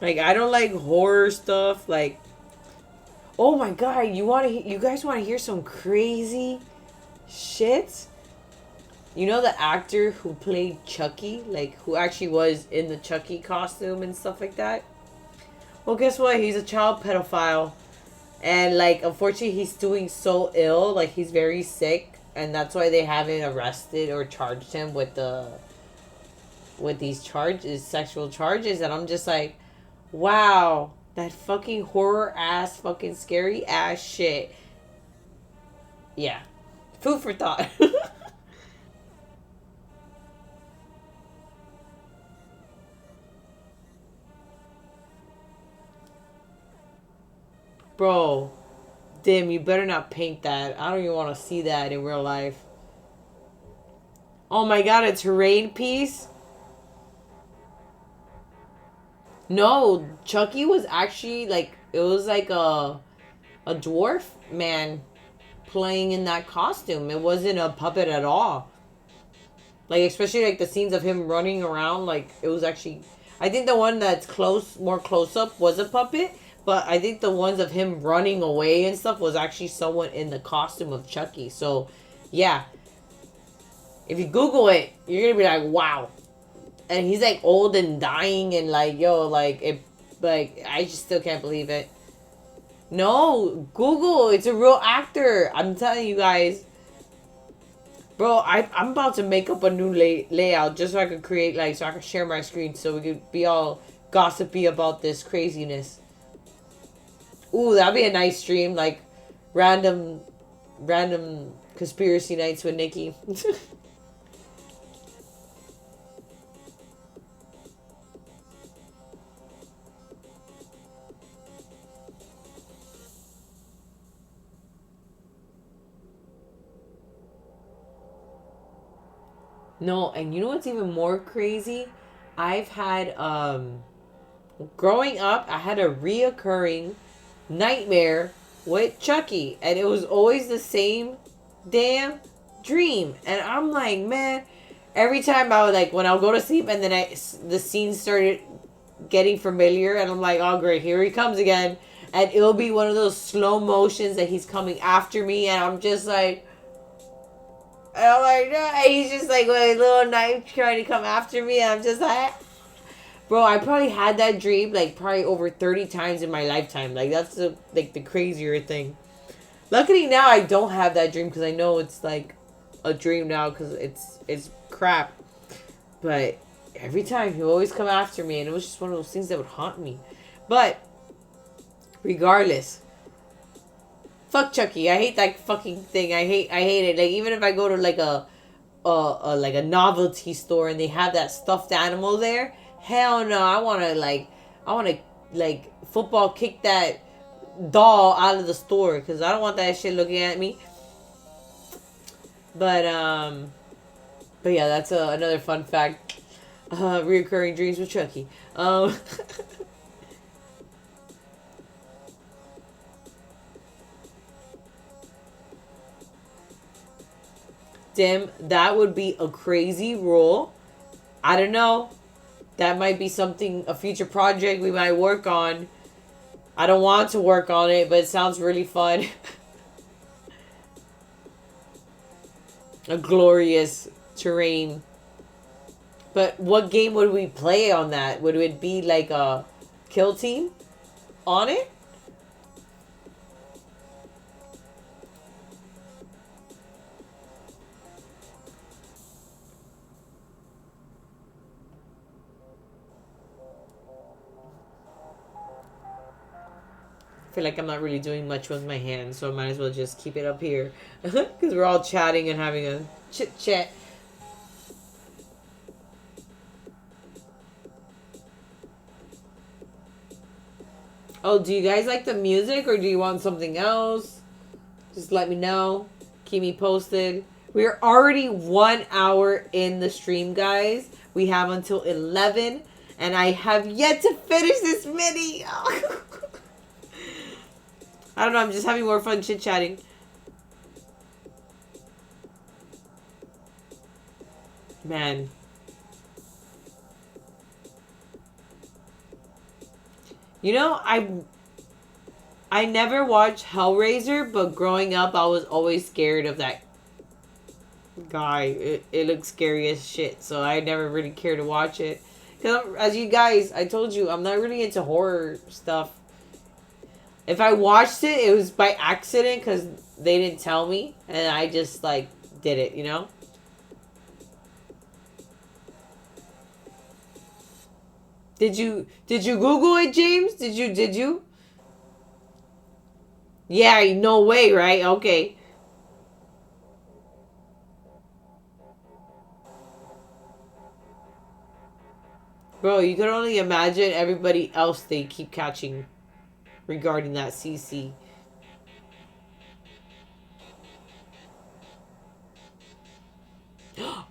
Like, I don't like horror stuff. Like, oh my god, you guys want to hear some crazy shit? You know the actor who played Chucky, like who actually was in the Chucky costume and stuff like that? Well, guess what? He's a child pedophile. And like unfortunately he's doing so ill, like he's very sick, and that's why they haven't arrested or charged him with these charges, sexual charges, and I'm just like, wow, that fucking horror ass, fucking scary ass shit. Yeah. Food for thought. Bro, Dim, you better not paint that. I don't even want to see that in real life. Oh my god, a terrain piece? No, Chucky was actually like, it was like a dwarf man playing in that costume. It wasn't a puppet at all. Like, especially like the scenes of him running around, like it was actually, I think the one that's more close up was a puppet, but I think the ones of him running away and stuff was actually someone in the costume of Chucky. So, yeah. If you Google it, you're gonna be like, wow. And he's like old and dying and like, yo, like it, like I just still can't believe it. No, Google, it's a real actor. I'm telling you guys. Bro, I'm about to make up a new layout just so I could create, like, so I could share my screen so we could be all gossipy about this craziness. Ooh, that'd be a nice stream, like, random conspiracy nights with Nikki. No, and you know what's even more crazy? I've had, growing up, I had a reoccurring nightmare with Chucky, and it was always the same damn dream. And I'm like, man, every time I would, like, when I'll go to sleep and then the scene started getting familiar, and I'm like, oh great, here he comes again. And it'll be one of those slow motions that he's coming after me, and I'm just like, and I'm like, no, and he's just like with a little knife trying to come after me, and I'm just like, bro, I probably had that dream like probably over 30 times in my lifetime. Like that's the crazier thing. Luckily now I don't have that dream because I know it's like a dream now because it's crap. But every time he would always come after me, and it was just one of those things that would haunt me. But regardless, fuck Chucky. I hate that fucking thing. I hate it. Like even if I go to like a novelty store and they have that stuffed animal there, hell no. I wanna like football kick that doll out of the store because I don't want that shit looking at me. But yeah, that's another fun fact. Reoccurring dreams with Chucky. Dim, that would be a crazy rule. I don't know. That might be something, a future project we might work on. I don't want to work on it, but it sounds really fun. A glorious terrain. But what game would we play on that? Would it be like a kill team on it? I feel like I'm not really doing much with my hands, so I might as well just keep it up here. Because we're all chatting and having a chit chat. Oh, do you guys like the music or do you want something else? Just let me know. Keep me posted. We're already 1 hour in the stream, guys. We have until 11, and I have yet to finish this mini. I don't know. I'm just having more fun chit chatting. Man. You know, I never watched Hellraiser, but growing up, I was always scared of that guy. It looks scary as shit, so I never really cared to watch it. Cause as you guys, I told you, I'm not really into horror stuff. If I watched it, it was by accident because they didn't tell me, and I just like did it, you know. Did you Google it, James? Did you? Yeah, no way, right? Okay. Bro, you could only imagine everybody else they keep catching regarding that CC.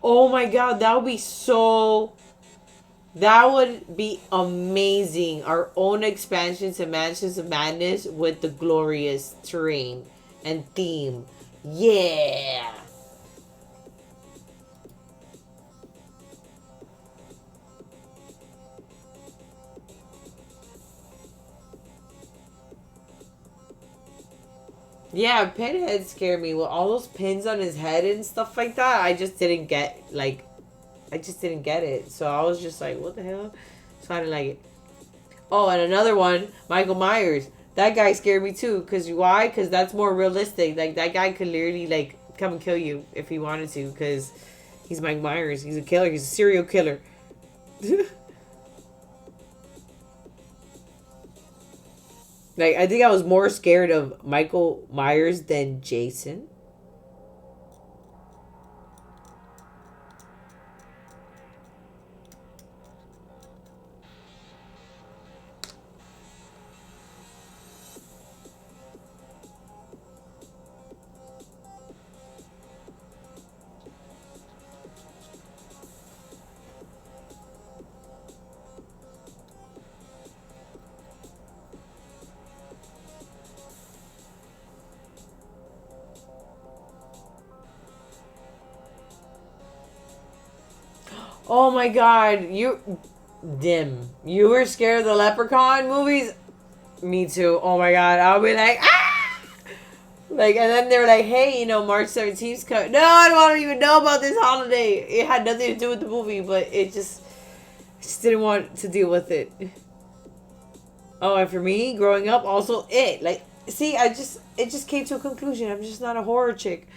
Oh my god, that would be so. That would be amazing. Our own expansion to Mansions of Madness with the glorious terrain and theme. Yeah. Yeah, Pinhead scared me with all those pins on his head and stuff like that. I just didn't get I just didn't get it. So I was just like, what the hell? So I didn't like it. Oh, and another one, Michael Myers. That guy scared me too. Cause why? Cause that's more realistic. Like that guy could literally like come and kill you if he wanted to. Cause he's Mike Myers. He's a killer. He's a serial killer. Like I think I was more scared of Michael Myers than Jason. Oh my god, you were scared of the Leprechaun movies? Me too. Oh my god, I'll be like, ah! Like, and then they're like, hey, March 17th's coming. No, I don't even know about this holiday. It had nothing to do with the movie, but just didn't want to deal with it. Oh, and for me, growing up, also it. Like, see, it just came to a conclusion. I'm just not a horror chick.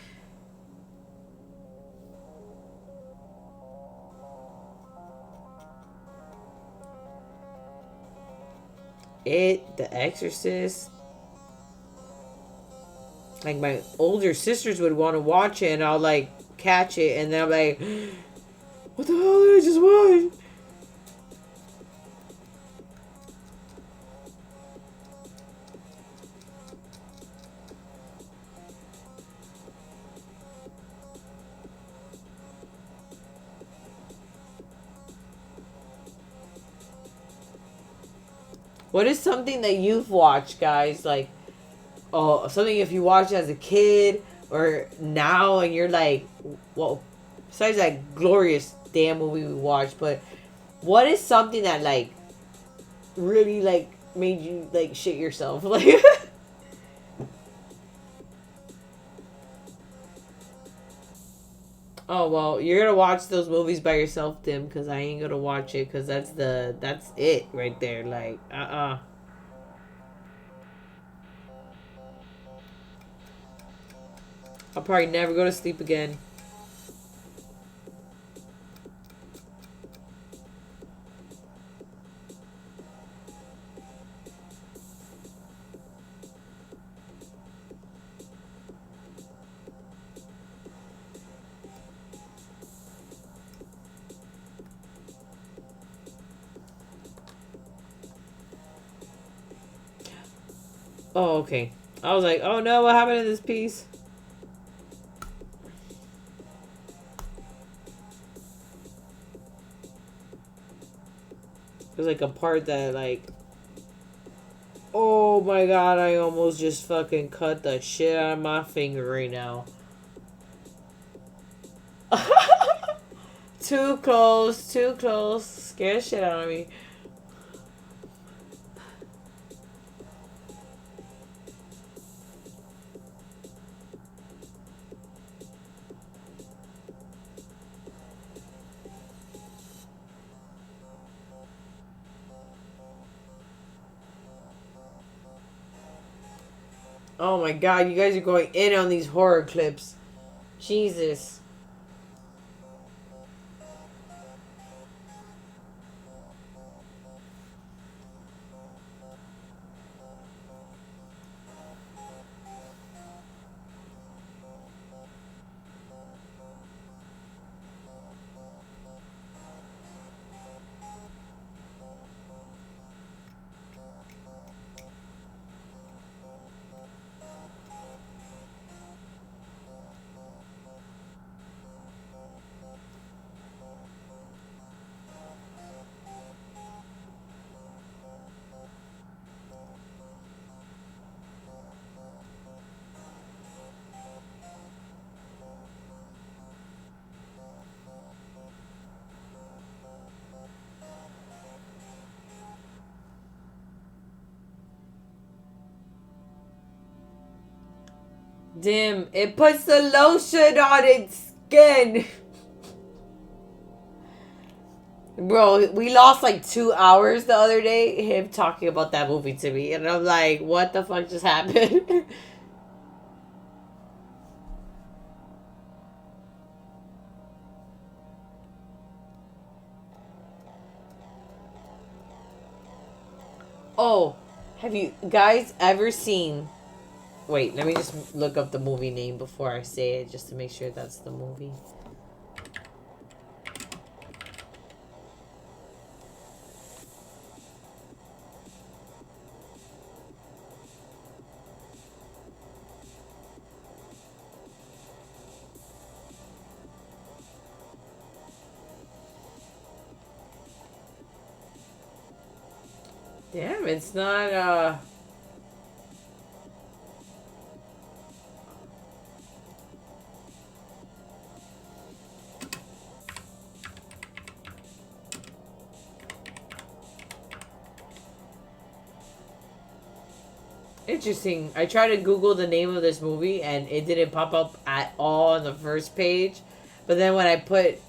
It, The Exorcist. Like, my older sisters would want to watch it, and I'll, like, catch it, and then I'm like, what the hell did I just watch? What is something that you've watched, guys? Like, oh, something if you watched as a kid or now and you're like, well, besides that glorious damn movie we watched, but what is something that, like, really, like, made you, like, shit yourself? Like, oh, well, you're gonna watch those movies by yourself, Tim, because I ain't gonna watch it, because that's it right there. Like, I'll probably never go to sleep again. Oh, okay. I was like, oh no, what happened in this piece? There's like a part that like, oh my god, I almost just fucking cut the shit out of my finger right now. Too close, too close. Scare shit out of me. Oh my god, you guys are going in on these horror clips. Jesus. Damn, it puts the lotion on its skin. Bro, we lost like 2 hours the other day, him talking about that movie to me. And I'm like, what the fuck just happened? Oh, have you guys ever seen... Wait, let me just look up the movie name before I say it, just to make sure that's the movie. Damn, it's not, Interesting. I tried to Google the name of this movie and it didn't pop up at all on the first page. But then when I put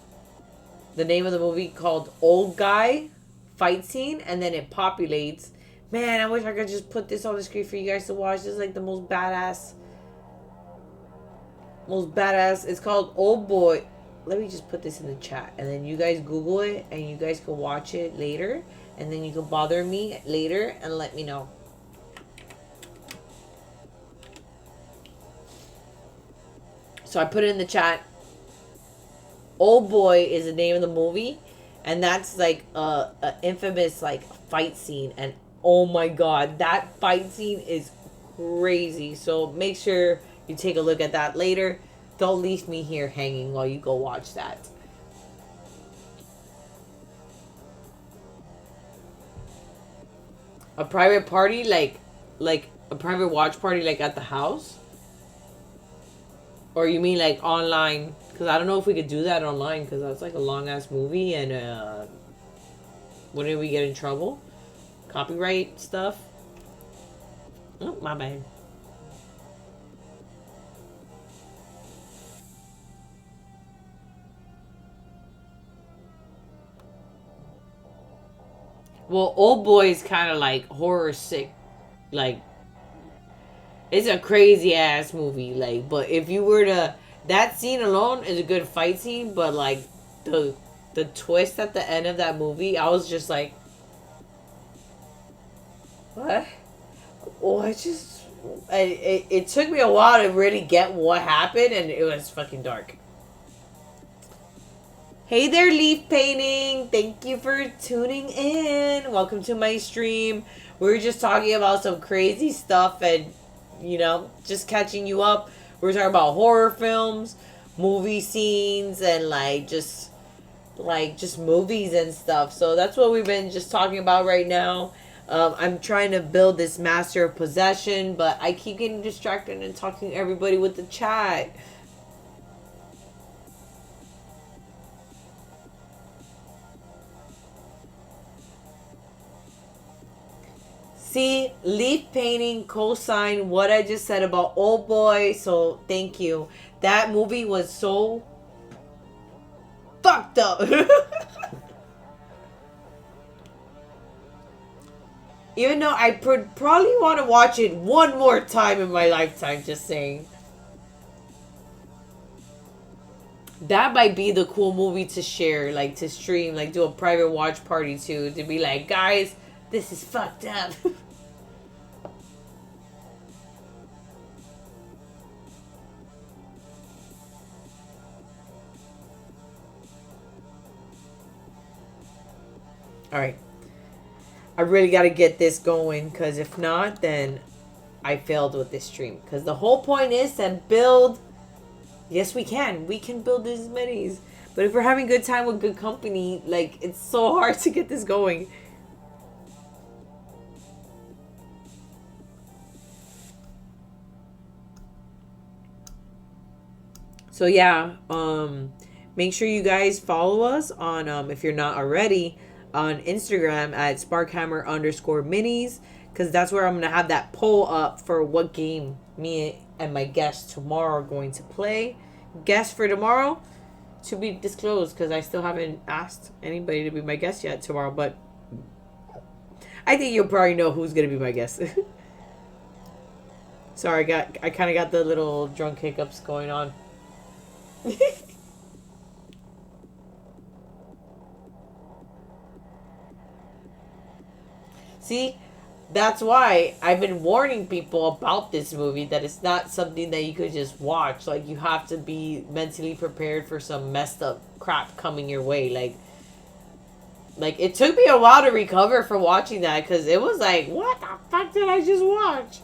the name of the movie called Old Guy Fight Scene and then it populates. Man, I wish I could just put this on the screen for you guys to watch. This is like the most badass. It's called Old Boy. Let me just put this in the chat and then you guys Google it and you guys can watch it later. And then you can bother me later and let me know. So I put it in the chat. Old Boy is the name of the movie, and that's like a infamous like fight scene. And oh my god, that fight scene is crazy. So make sure you take a look at that later. Don't leave me here hanging while you go watch that. A private party, like a private watch party, like at the house. Or you mean like online? Because I don't know if we could do that online because that's like a long ass movie and wouldn't we get in trouble? Copyright stuff? Oh, my bad. Well, Old Boy is kind of like horror sick. Like, it's a crazy ass movie. Like, but if you were to... That scene alone is a good fight scene, but like the twist at the end of that movie, I was just like, what? Oh, it took me a while to really get what happened, and it was fucking dark. Hey there, Leaf Painting. Thank you for tuning in. Welcome to my stream. We're just talking about some crazy stuff and, just catching you up. We're talking about horror films, movie scenes, and just movies and stuff. So that's what we've been just talking about right now. I'm trying to build this master of possession, but I keep getting distracted and talking to everybody with the chat. See, Leaf Painting co-signed what I just said about Old Boy, so thank you. That movie was so fucked up. Even though I probably want to watch it one more time in my lifetime, just saying. That might be the cool movie to share, like to stream, like do a private watch party to be like, guys, this is fucked up. Alright. I really got to get this going, because if not, then I failed with this stream. Because the whole point is to build. Yes, we can. We can build these minis. But if we're having good time with good company, like, it's so hard to get this going. So yeah, make sure you guys follow us on, if you're not already, on Instagram at sparkhammer_minis, because that's where I'm going to have that poll up for what game me and my guests tomorrow are going to play. Guests for tomorrow to be disclosed, because I still haven't asked anybody to be my guest yet tomorrow, but I think you'll probably know who's going to be my guest. Sorry, I kind of got the little drunk hiccups going on. See, that's why I've been warning people about this movie, that it's not something that you could just watch. Like, you have to be mentally prepared for some messed up crap coming your way. Like it took me a while to recover from watching that, because it was like, what the fuck did I just watch?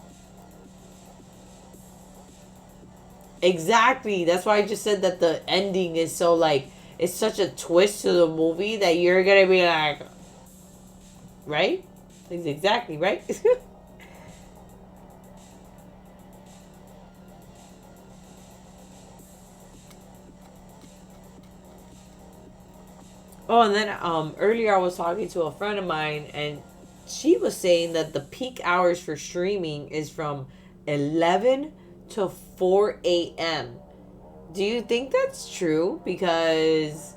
Exactly. That's why I just said that the ending is so, like, it's such a twist to the movie that you're gonna be like, right? Exactly, right? Oh, and then earlier I was talking to a friend of mine, and she was saying that the peak hours for streaming is from 11 to 4 a.m. Do you think that's true? Because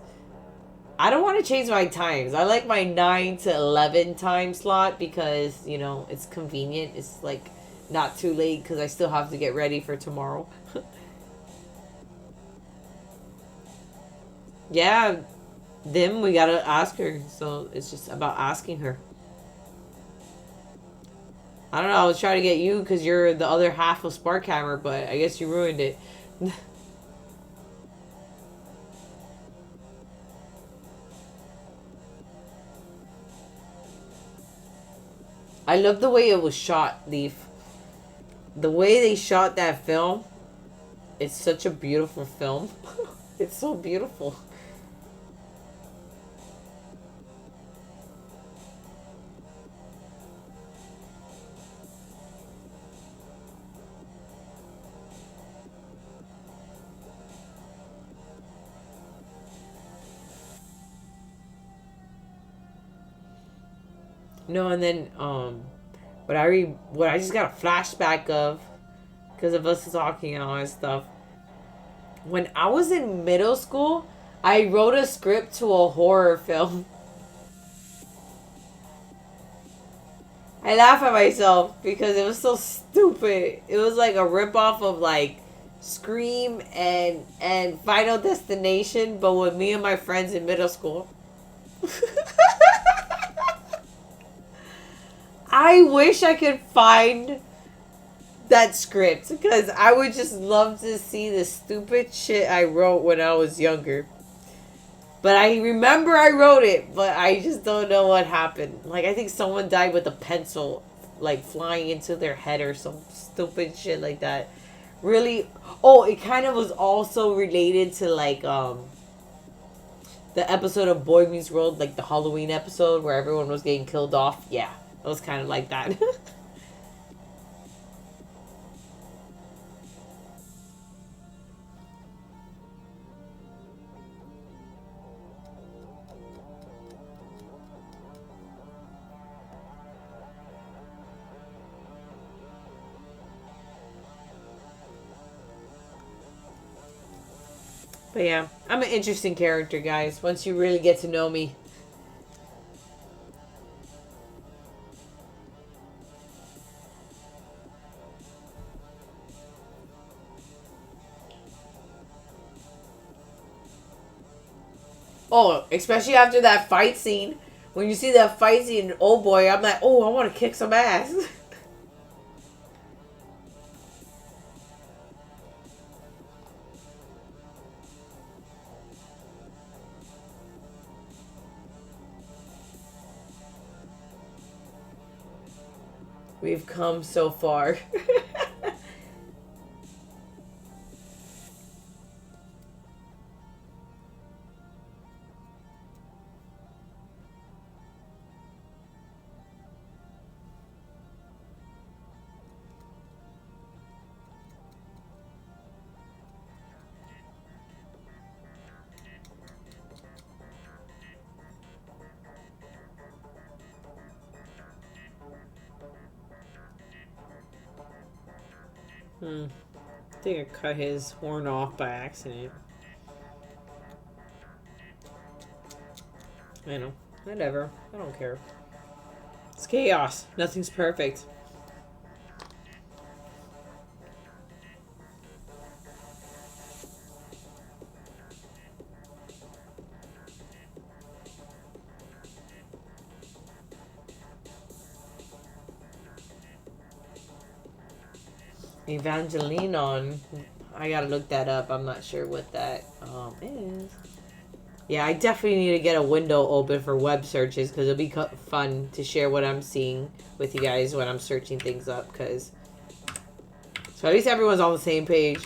I don't want to change my times. I like my 9 to 11 time slot because, it's convenient. It's like not too late because I still have to get ready for tomorrow. Yeah, then we gotta ask her. So it's just about asking her. I don't know. I was trying to get you because you're the other half of Sparkhammer, but I guess you ruined it. I love the way it was shot, Leaf. The way they shot that film, it's such a beautiful film. It's so beautiful. No, and then what I just got a flashback of, because of us talking and all that stuff. When I was in middle school, I wrote a script to a horror film. I laugh at myself because it was so stupid. It was like a ripoff of like Scream and Final Destination, but with me and my friends in middle school. I wish I could find that script, because I would just love to see the stupid shit I wrote when I was younger. But I remember I wrote it, but I just don't know what happened. Like, I think someone died with a pencil, like, flying into their head or some stupid shit like that. Really? Oh, it kind of was also related to, like, the episode of Boy Meets World, like the Halloween episode where everyone was getting killed off. Yeah, it was kind of like that. But yeah, I'm an interesting character, guys. Once you really get to know me. Oh, especially after that fight scene. When you see that fight scene, oh boy, I'm like, oh, I want to kick some ass. We've come so far. I think I cut his horn off by accident. I know. Whatever. I don't care. It's chaos. Nothing's perfect. Evangelinon. I gotta look that up. I'm not sure what that is. Yeah, I definitely need to get a window open for web searches because it'll be fun to share what I'm seeing with you guys when I'm searching things up. Cause so at least everyone's on the same page.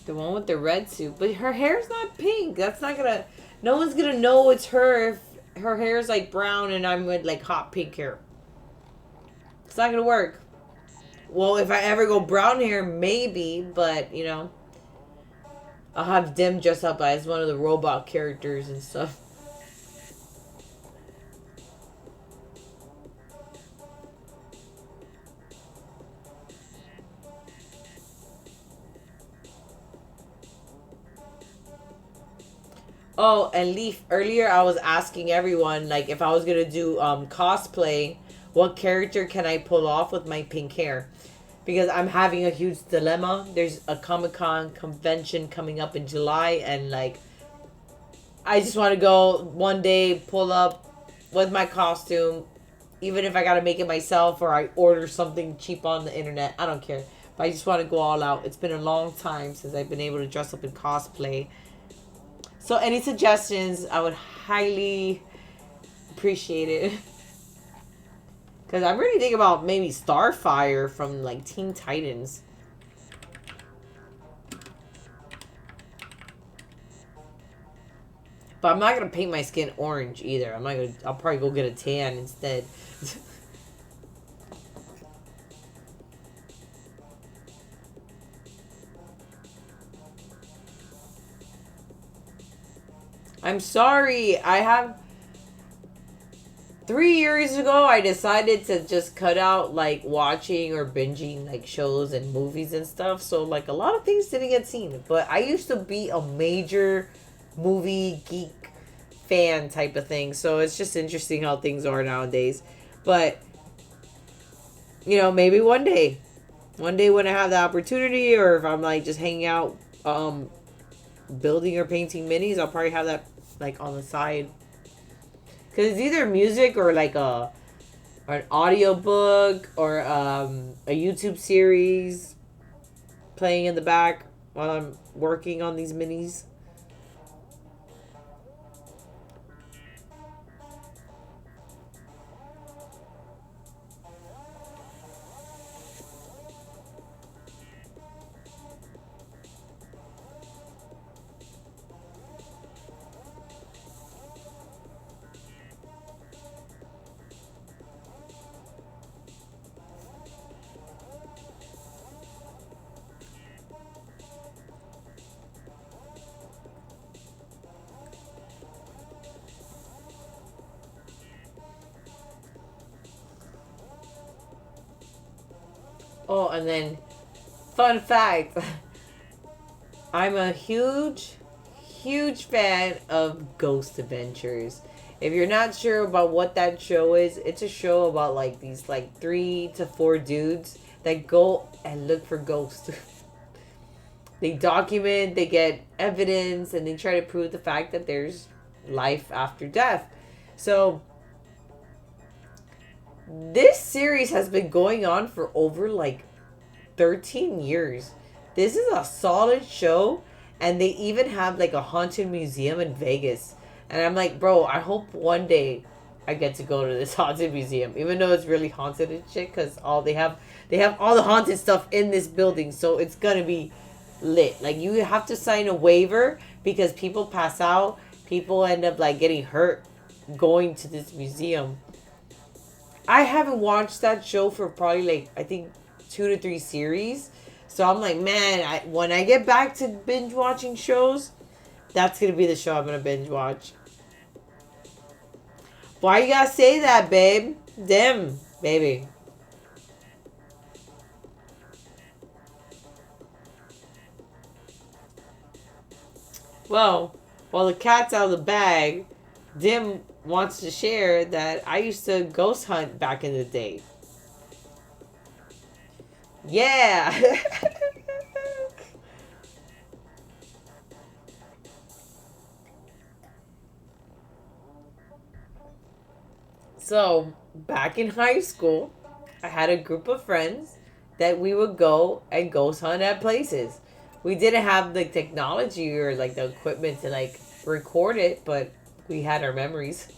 The one with the red suit. But her hair's not pink. That's not gonna... No one's gonna know it's her if her hair's like brown and I'm with like hot pink hair. It's not gonna work. Well, if I ever go brown hair, maybe. But, you know. I'll have Dim dress up as one of the robot characters and stuff. Oh, and Leaf, earlier I was asking everyone, like, if I was going to do cosplay, what character can I pull off with my pink hair? Because I'm having a huge dilemma. There's a Comic-Con convention coming up in July, and, like, I just want to go one day, pull up with my costume, even if I got to make it myself or I order something cheap on the internet. I don't care. But I just want to go all out. It's been a long time since I've been able to dress up in cosplay. So any suggestions, I would highly appreciate it. Because I'm really thinking about maybe Starfire from, like, Teen Titans. But I'm not going to paint my skin orange either. I'll probably go get a tan instead. I'm sorry. 3 years ago, I decided to just cut out, like, watching or binging, like, shows and movies and stuff. So, like, a lot of things didn't get seen. But I used to be a major movie geek fan type of thing. So, it's just interesting how things are nowadays. But, you know, maybe one day. One day when I have the opportunity or if I'm, like, just hanging out, building or painting minis, I'll probably have that, like, on the side. Because it's either music or like or an audio book or a YouTube series playing in the back while I'm working on these minis. Oh, and then, fun fact I'm a huge, huge fan of Ghost Adventures. If you're not sure about what that show is, it's a show about like these like 3 to 4 dudes that go and look for ghosts. They document, they get evidence, and they try to prove the fact that there's life after death. So, this series has been going on for over like 13 years. This is a solid show, and they even have like a haunted museum in Vegas. And I'm like, bro, I hope one day I get to go to this haunted museum, even though it's really haunted and shit. Cause they have all the haunted stuff in this building, so it's gonna be lit. Like you have to sign a waiver because people pass out, people end up like getting hurt going to this museum. I haven't watched that show for probably like I think 2 to 3 series. So I'm like, man, when I get back to binge watching shows, that's gonna be the show I'm gonna binge watch. Why you gotta say that, babe? Damn, baby. Well, while the cat's out of the bag, Dim wants to share that I used to ghost hunt back in the day. Yeah. So, back in high school, I had a group of friends that we would go and ghost hunt at places. We didn't have the technology or like the equipment to like record it, but we had our memories.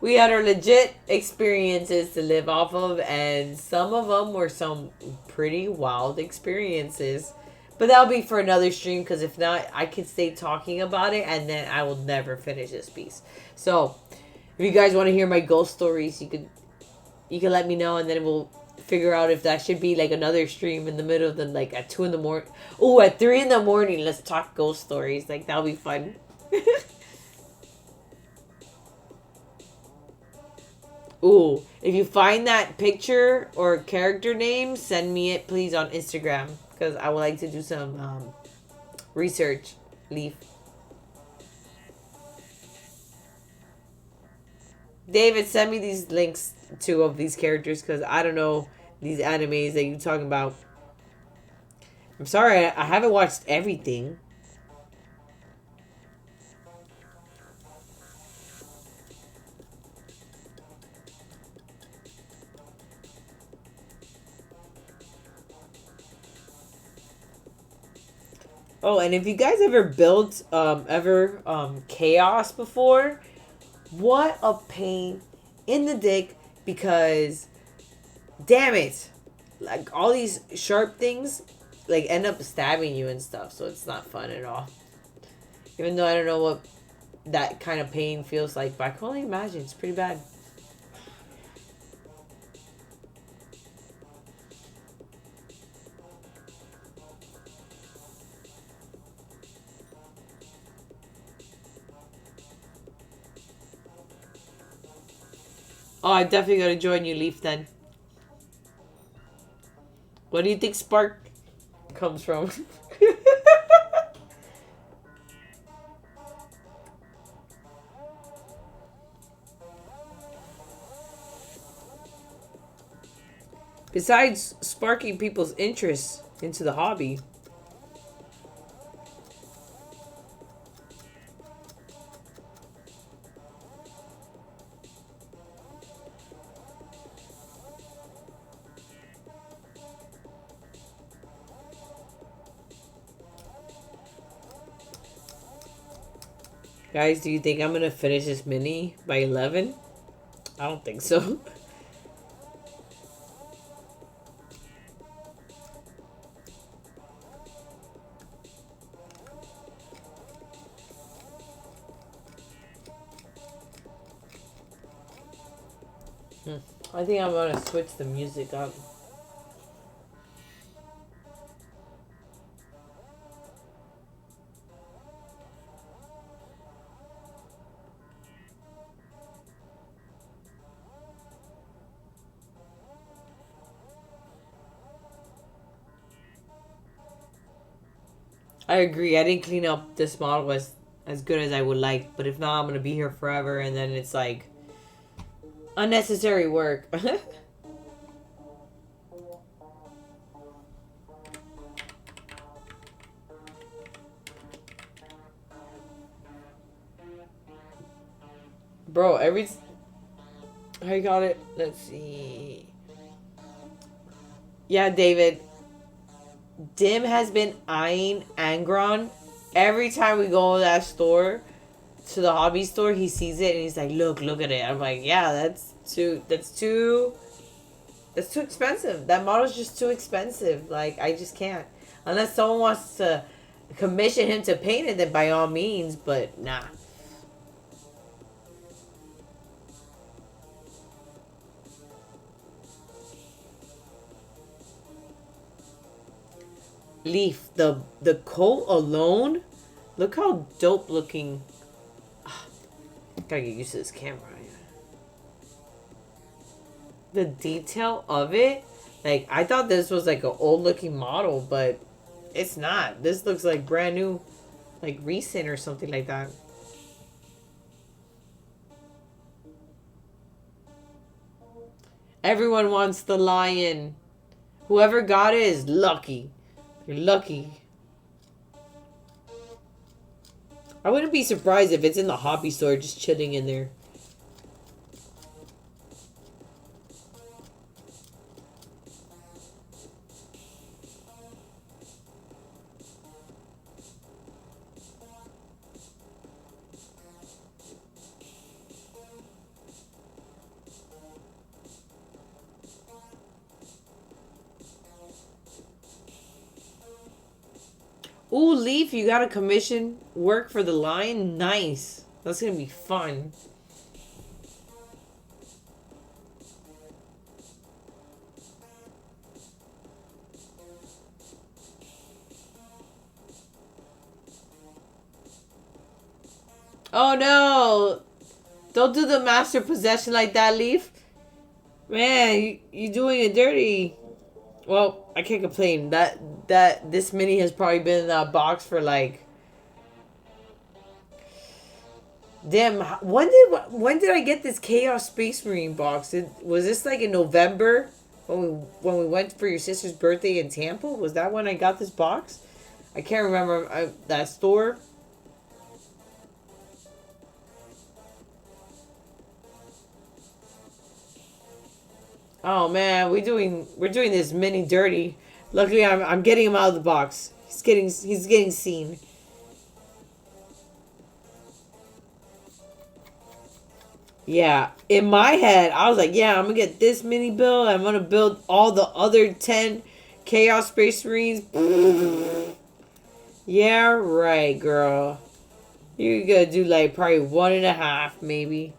We had our legit experiences to live off of, and some of them were some pretty wild experiences. But that'll be for another stream because if not, I could stay talking about it and then I will never finish this piece. So, if you guys want to hear my ghost stories, you can let me know, and then we'll figure out if that should be like another stream in the middle of the like at 2 in the morning. Oh, at 3 in the morning, let's talk ghost stories. Like that'll be fun. Ooh, if you find that picture or character name, send me it please on Instagram because I would like to do some research. Leaf. David, send me these links to of these characters because I don't know these animes that you're talking about. I'm sorry, I haven't watched everything. Oh, and if you guys ever built chaos before, what a pain in the dick because damn it. Like all these sharp things like end up stabbing you and stuff, so it's not fun at all. Even though I don't know what that kind of pain feels like, but I can only imagine it's pretty bad. Oh, I definitely gotta join you, Leaf, then. What do you think Spark comes from? Besides sparking people's interest into the hobby. Guys, do you think I'm gonna finish this mini by 11? I don't think so. I think I'm gonna switch the music up. I agree. I didn't clean up this model as good as I would like, but if not, I'm gonna be here forever, and then it's like unnecessary work. Bro, I got it. Let's see. Yeah, David. Dim has been eyeing Angron. Every time we go to that store, to the hobby store, he sees it and he's like, look at it. I'm like, yeah, that's too expensive. That model's just too expensive. Like, I just can't. Unless someone wants to commission him to paint it, then by all means, but nah. Leaf, the coat alone, look how dope looking. Gotta get used to this camera. The detail of it, like, I thought this was like an old looking model, but it's not. This looks like brand new, like recent or something like that. Everyone wants the lion. Whoever got it is lucky. You're lucky. I wouldn't be surprised if it's in the hobby store just chilling in there. Ooh, Leaf, you got a commission work for the lion? Nice. That's gonna be fun. Oh no! Don't do the master possession like that, Leaf. Man, you doing it dirty. Well, I can't complain. That this mini has probably been in that box for like. Damn, when did I get this Chaos Space Marine box? Was this like in November when we went for your sister's birthday in Tampa? Was that when I got this box? I can't remember that store. Oh man, we're doing this mini dirty. Luckily, I'm getting him out of the box. He's getting seen. Yeah, in my head, I was like, yeah, I'm gonna get this mini build. I'm gonna build all the other 10 Chaos Space Marines. Yeah, right, girl. You're gonna do like probably 1.5, maybe.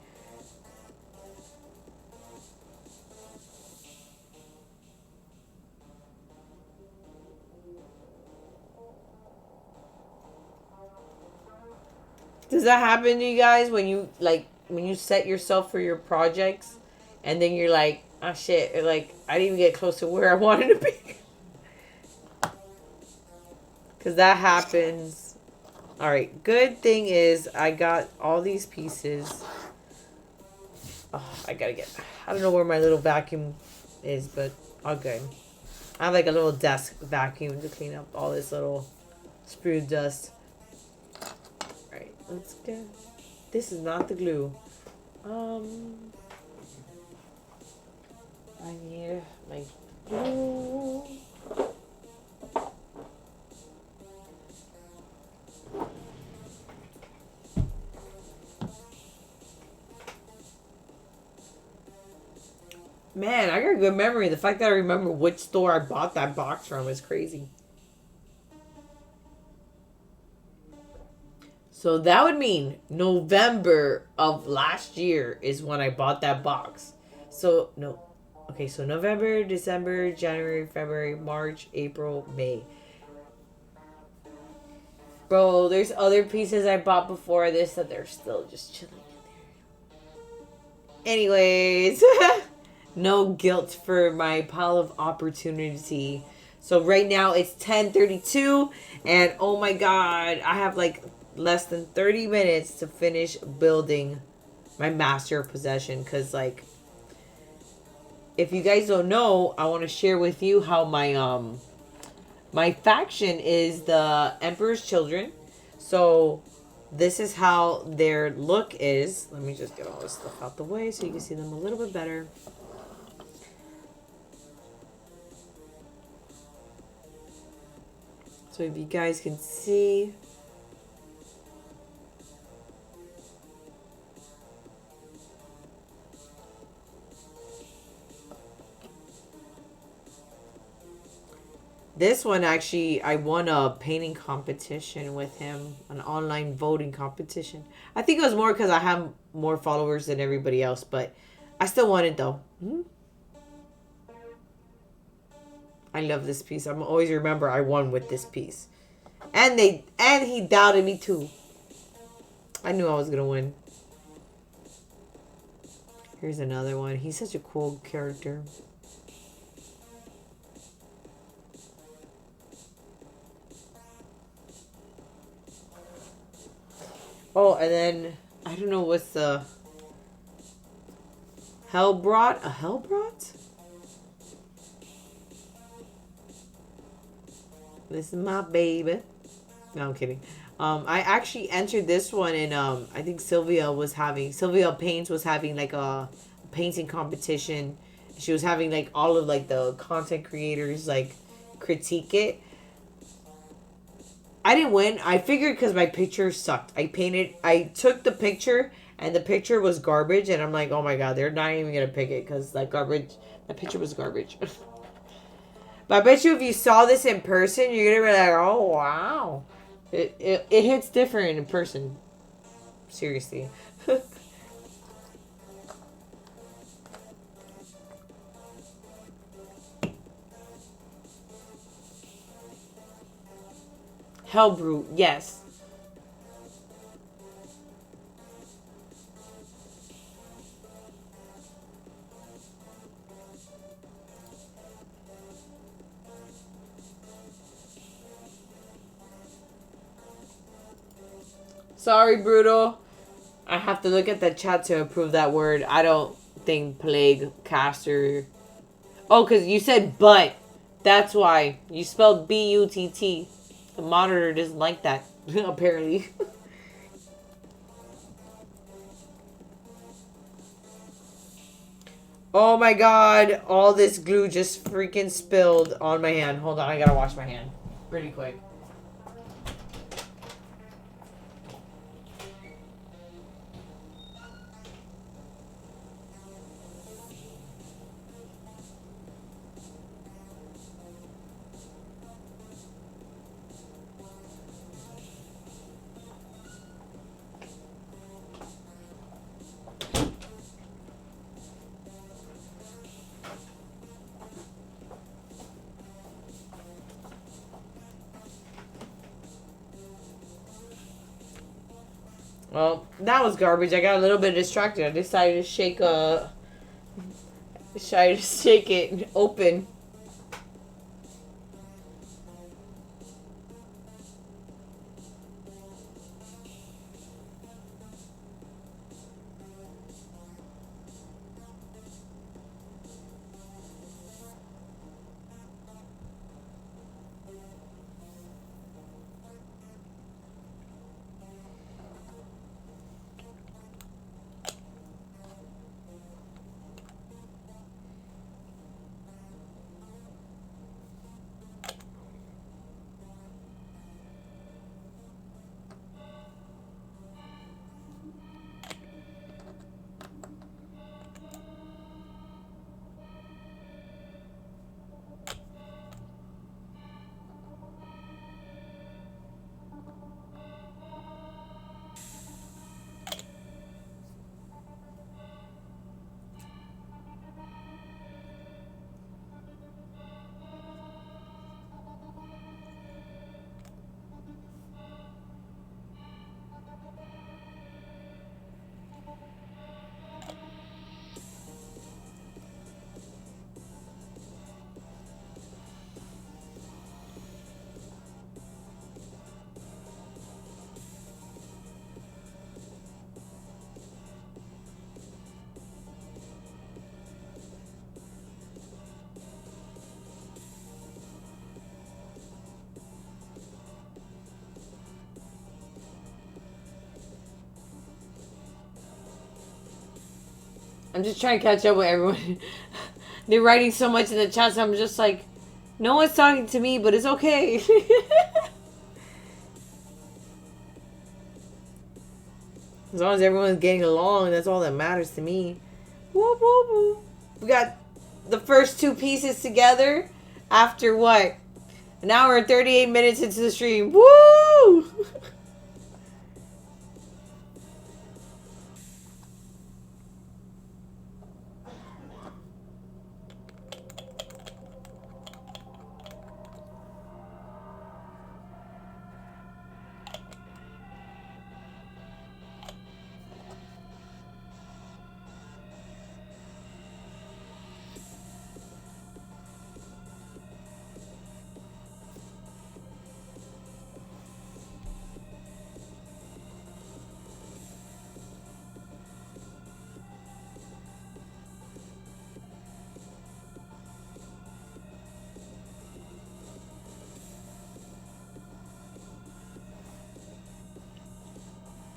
Does that happen to you guys when you set yourself for your projects and then you're like, oh shit, or like I didn't even get close to where I wanted to be? Because that happens. Alright, good thing is I got all these pieces. Oh, I don't know where my little vacuum is, but all good. I have like a little desk vacuum to clean up all this little sprue dust. Alright, let's get. This is not the glue. I need my glue. Man, I got a good memory. The fact that I remember which store I bought that box from is crazy. So that would mean November of last year is when I bought that box. So, no. Okay, so November, December, January, February, March, April, May. Bro, there's other pieces I bought before this that they're still just chilling in there. Anyways, no guilt for my pile of opportunity. So right now it's 10:32 and oh my god, I have like less than 30 minutes to finish building my master possession cuz like if you guys don't know, I want to share with you how my faction is the Emperor's Children. So this is how their look is. Let me just get all this stuff out the way so you can see them a little bit better. So if you guys can see. This one actually, I won a painting competition with him, an online voting competition. I think it was more because I have more followers than everybody else, but I still won it though. I love this piece. I'm always remember I won with this piece, and he doubted me too. I knew I was gonna win. Here's another one. He's such a cool character. Oh, and then I don't know what's the Hellbrought? A Hellbrought? This is my baby. No, I'm kidding. I actually entered this one in I think Sylvia Paints was having like a painting competition. She was having like all of like the content creators like critique it. I didn't win. I figured because my picture sucked. I took the picture and the picture was garbage. And I'm like, oh my God, they're not even going to pick it because that picture was garbage. But I bet you if you saw this in person, you're going to be like, oh, wow. It hits different in person. Seriously. Hellbrute, yes. Sorry, Brutal. I have to look at the chat to approve that word. I don't think plague caster. Oh, because you said but. That's why. You spelled B-U-T-T. The monitor doesn't like that, apparently. Oh my god. All this glue just freaking spilled on my hand. Hold on, I gotta wash my hand. Pretty quick. Well, that was garbage. I got a little bit distracted. I decided to shake it open. I'm just trying to catch up with everyone. They're writing so much in the chat, so I'm just like, no one's talking to me, but it's okay. As long as everyone's getting along, that's all that matters to me. Whoop, whoop, whoop. We got the first two pieces together after what? An hour and 38 minutes into the stream. Woo!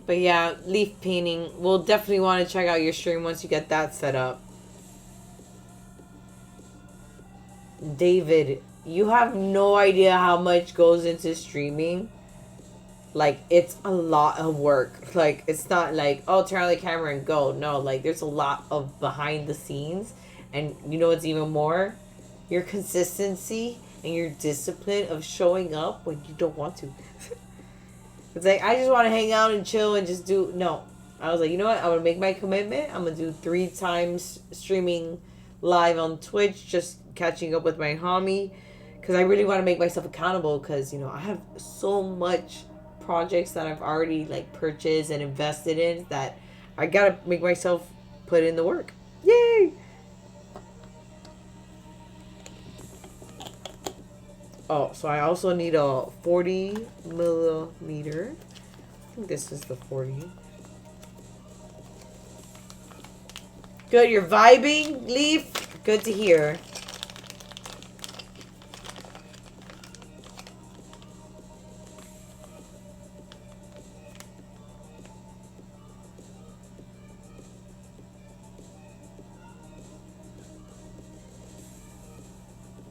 But yeah, leaf painting. We'll definitely want to check out your stream once you get that set up. David, you have no idea how much goes into streaming. Like, it's a lot of work. Like, it's not like, oh, turn on the camera and go. No, like, there's a lot of behind the scenes. And you know what's even more? Your consistency and your discipline of showing up when you don't want to. It's like, I just want to hang out and chill and just do... No. I was like, you know what? I'm going to make my commitment. I'm going to do 3 times streaming live on Twitch, just catching up with my homie. Because I really want to make myself accountable because, you know, I have so much projects that I've already, like, purchased and invested in that I got to make myself put in the work. Yay! Oh, so I also need a 40 millimeter. I think this is the 40. Good, you're vibing, Leaf? Good to hear.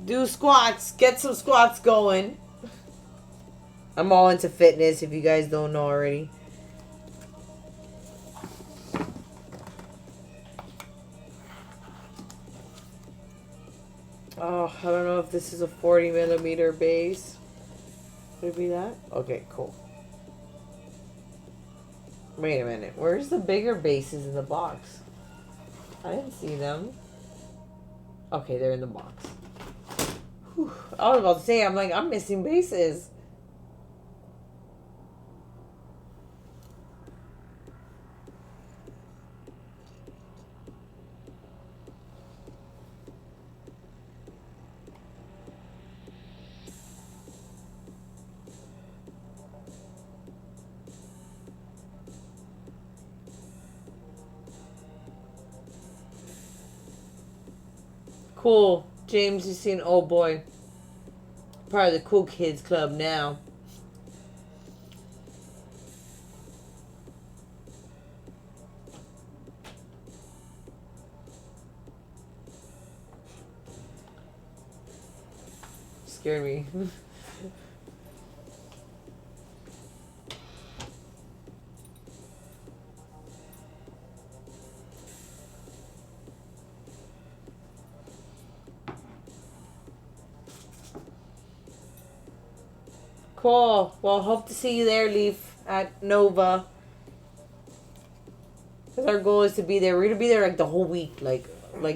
Do squats. Get some squats going. I'm all into fitness if you guys don't know already. Oh, I don't know if this is a 40 millimeter base. Would it be that? Okay, cool. Wait a minute. Where's the bigger bases in the box? I didn't see them. Okay, they're in the box. Whew. I was about to say, I'm missing bases. Cool. James, you seen Old Boy. Part of the cool kids club now. Scared me. Cool. Well, hope to see you there, Leaf, at Nova. Because our goal is to be there. We're going to be there, like, the whole week. Like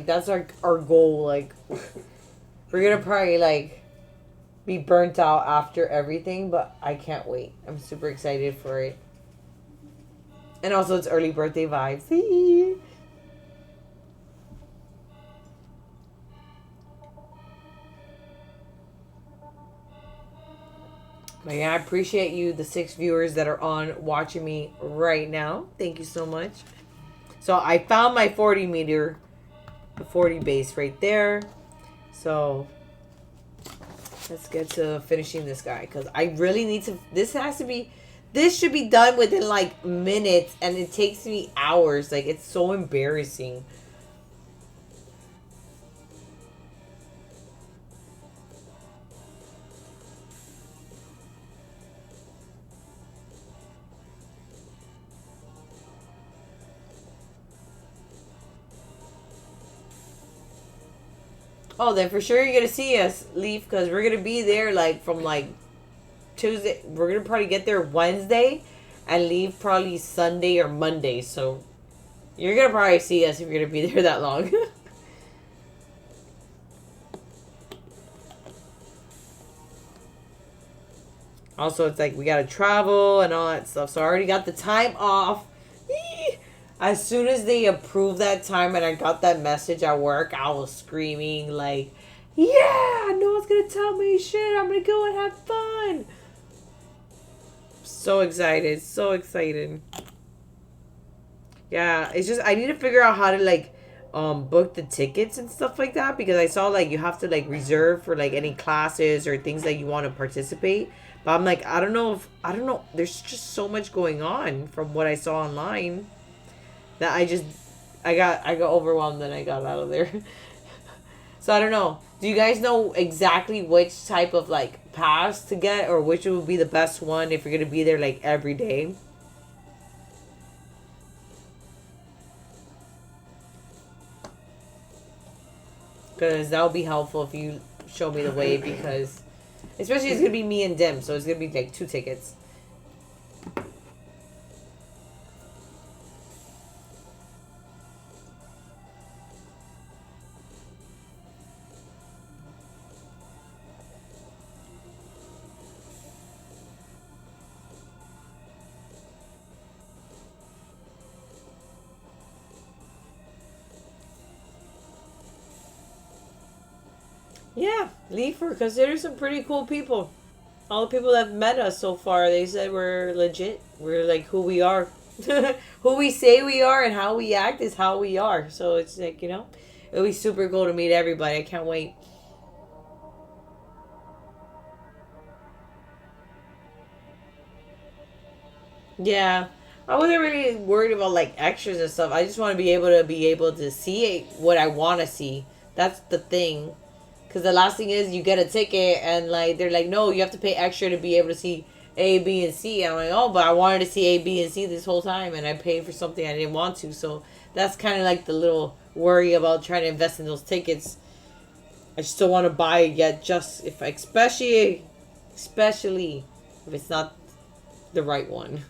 that's our goal. Like, we're going to probably, like, be burnt out after everything. But I can't wait. I'm super excited for it. And also, it's early birthday vibes. But yeah, I appreciate you, the 6 viewers that are on watching me right now. Thank you so much. So I found my 40 meter, the 40 base right there. So let's get to finishing this guy because I really need to. This should be done within like minutes, and it takes me hours. Like, it's so embarrassing. Oh, then for sure you're gonna see us, Leaf, because we're gonna be there like from like Tuesday. We're gonna probably get there Wednesday, and leave probably Sunday or Monday. So you're gonna probably see us if you're gonna be there that long. Also, it's like we gotta travel and all that stuff. So I already got the time off. As soon as they approved that time and I got that message at work, I was screaming like, "Yeah, no one's gonna tell me shit. I'm gonna go and have fun." So excited, so excited. Yeah, it's just I need to figure out how to like book the tickets and stuff like that because I saw like you have to like reserve for like any classes or things that you want to participate. But I'm like I don't know. There's just so much going on from what I saw online that I got overwhelmed and I got out of there. So I don't know. Do you guys know exactly which type of like pass to get or which would be the best one if you're gonna be there like every day? Because that would be helpful if you show me the way because especially it's gonna be me and Dim, so it's gonna be like 2 tickets. Yeah, Leaf, we're considered some pretty cool people. All the people that have met us so far, they said we're legit. We're like who we are. Who we say we are and how we act is how we are. So it's like, it'll be super cool to meet everybody. I can't wait. Yeah. I wasn't really worried about like extras and stuff. I just want to be able to see what I want to see. That's the thing. Because the last thing is you get a ticket and like they're like, no, you have to pay extra to be able to see A, B, and C. And I'm like, oh, but I wanted to see A, B, and C this whole time, and I paid for something I didn't want to. So that's kind of like the little worry about trying to invest in those tickets. I just don't want to buy it yet, just if, especially if it's not the right one.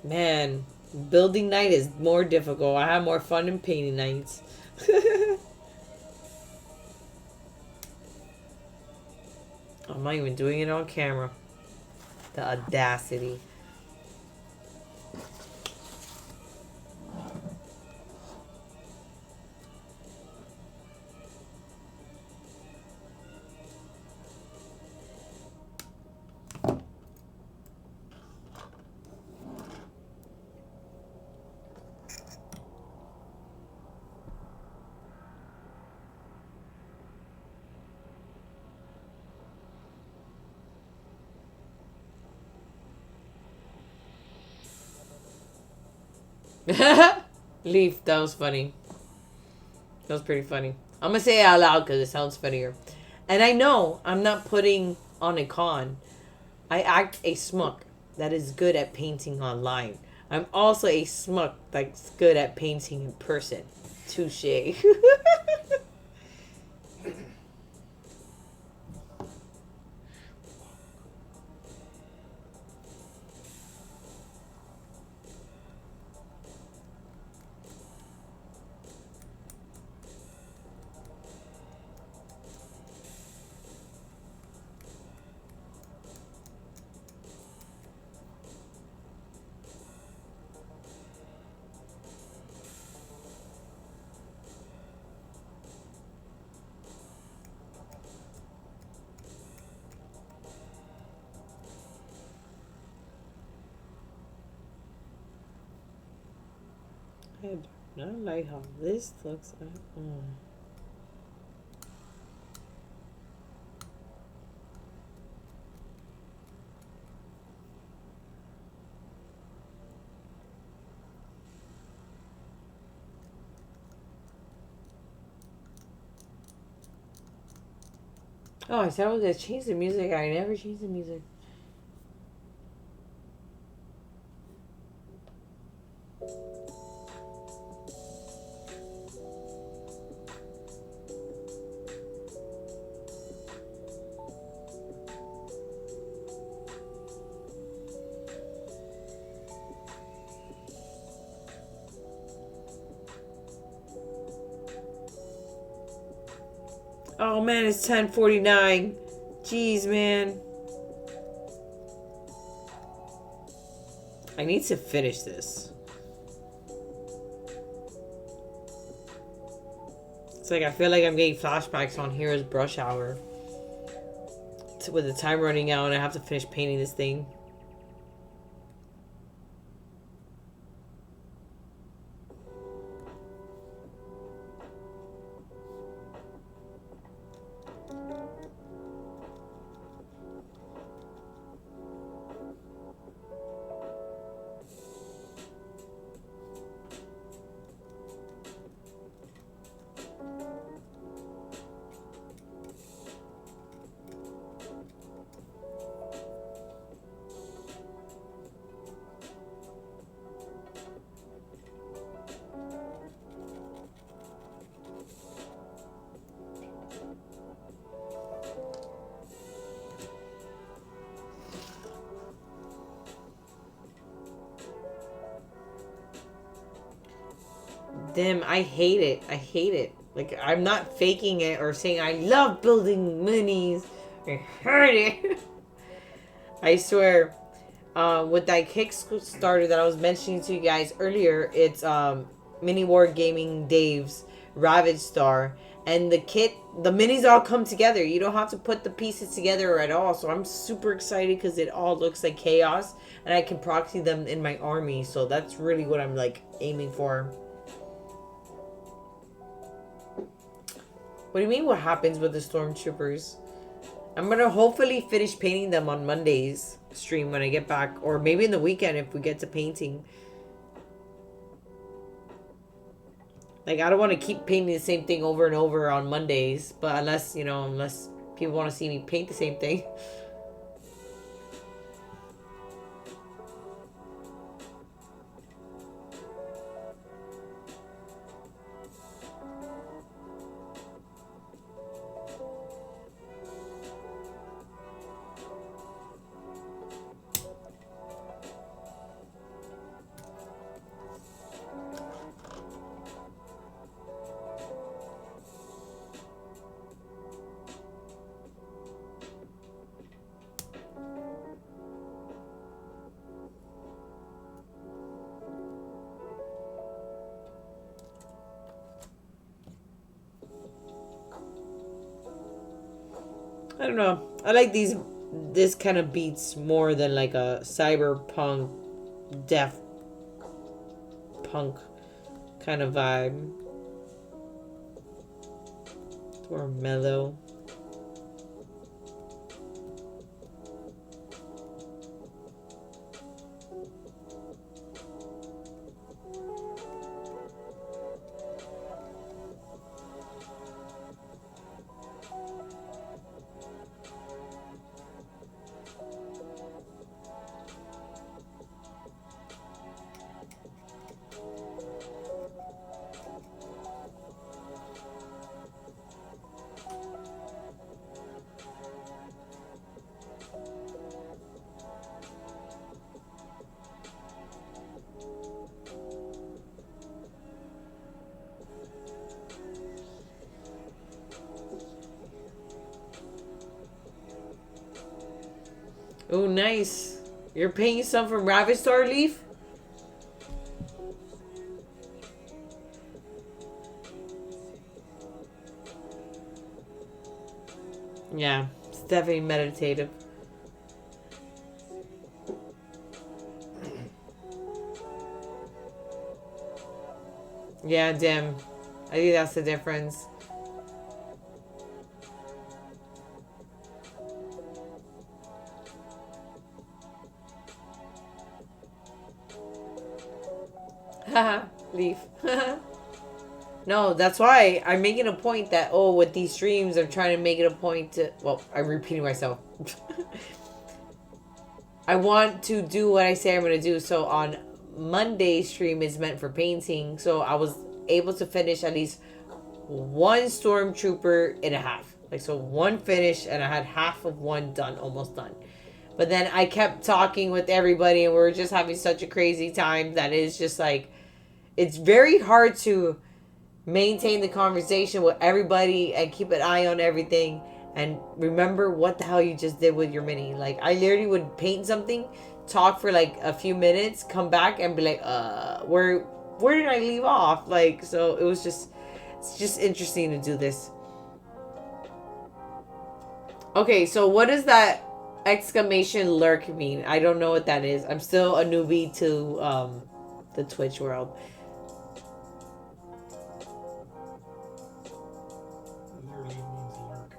Man, building night is more difficult. I have more fun in painting nights. I'm not even doing it on camera. The audacity. Leaf, that was funny. That was pretty funny. I'm gonna say it out loud because it sounds funnier. And I know I'm not putting on a con. I act a smuck that is good at painting online. I'm also a smuck that's good at painting in person. Touche. I do not like how this looks. Oh, I said I was gonna change the music. I never changed the music. Oh man, it's 10:49. Jeez, man. I need to finish this. It's like I feel like I'm getting flashbacks on Heroes Brush Hour. With the time running out and I have to finish painting this thing. Damn, I hate it. I hate it. Like, I'm not faking it or saying I love building minis. I hate it. I swear. With that Kickstarter that I was mentioning to you guys earlier, it's Mini War Gaming Dave's Ravage Star. And the minis all come together. You don't have to put the pieces together at all. So I'm super excited because it all looks like chaos. And I can proxy them in my army. So that's really what I'm like aiming for. What do you mean what happens with the stormtroopers? I'm gonna hopefully finish painting them on Monday's stream when I get back. Or maybe in the weekend if we get to painting. Like, I don't want to keep painting the same thing over and over on Mondays. But unless people want to see me paint the same thing. I don't know. I like this kind of beats more than like a cyberpunk, death punk kind of vibe. It's more mellow. Oh, nice. You're painting some from Ravage Star Leaf? Yeah, it's definitely meditative. Yeah, damn. I think that's the difference. Haha, leaf. No, that's why I'm making a point that, with these streams, I'm trying to make it a point to, well, I'm repeating myself. I want to do what I say I'm going to do. So on Monday's stream is meant for painting. So I was able to finish at least one stormtrooper and a half. Like, so one finish and I had half of one done, almost done. But then I kept talking with everybody and we were just having such a crazy time that it's just like, it's very hard to maintain the conversation with everybody and keep an eye on everything. And remember what the hell you just did with your mini. Like, I literally would paint something, talk for like a few minutes, come back and be like, where did I leave off? Like, so it's just interesting to do this. Okay, so what does that exclamation lurk mean? I don't know what that is. I'm still a newbie to the Twitch world. Literally means lurk.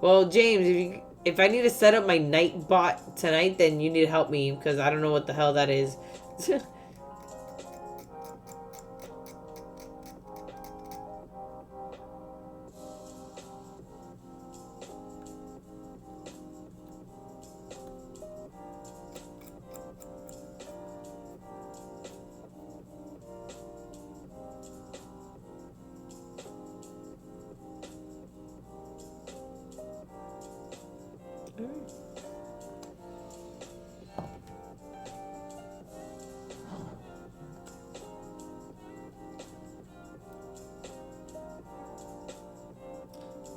Well, James, if I need to set up my night bot tonight, then you need to help me because I don't know what the hell that is.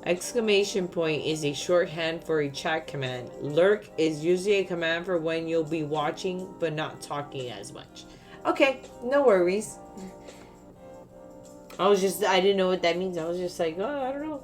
Exclamation point is a shorthand for a chat command. Lurk is usually a command for when you'll be watching but not talking as much. Okay, no worries. I didn't know what that means. I was just like, oh, I don't know.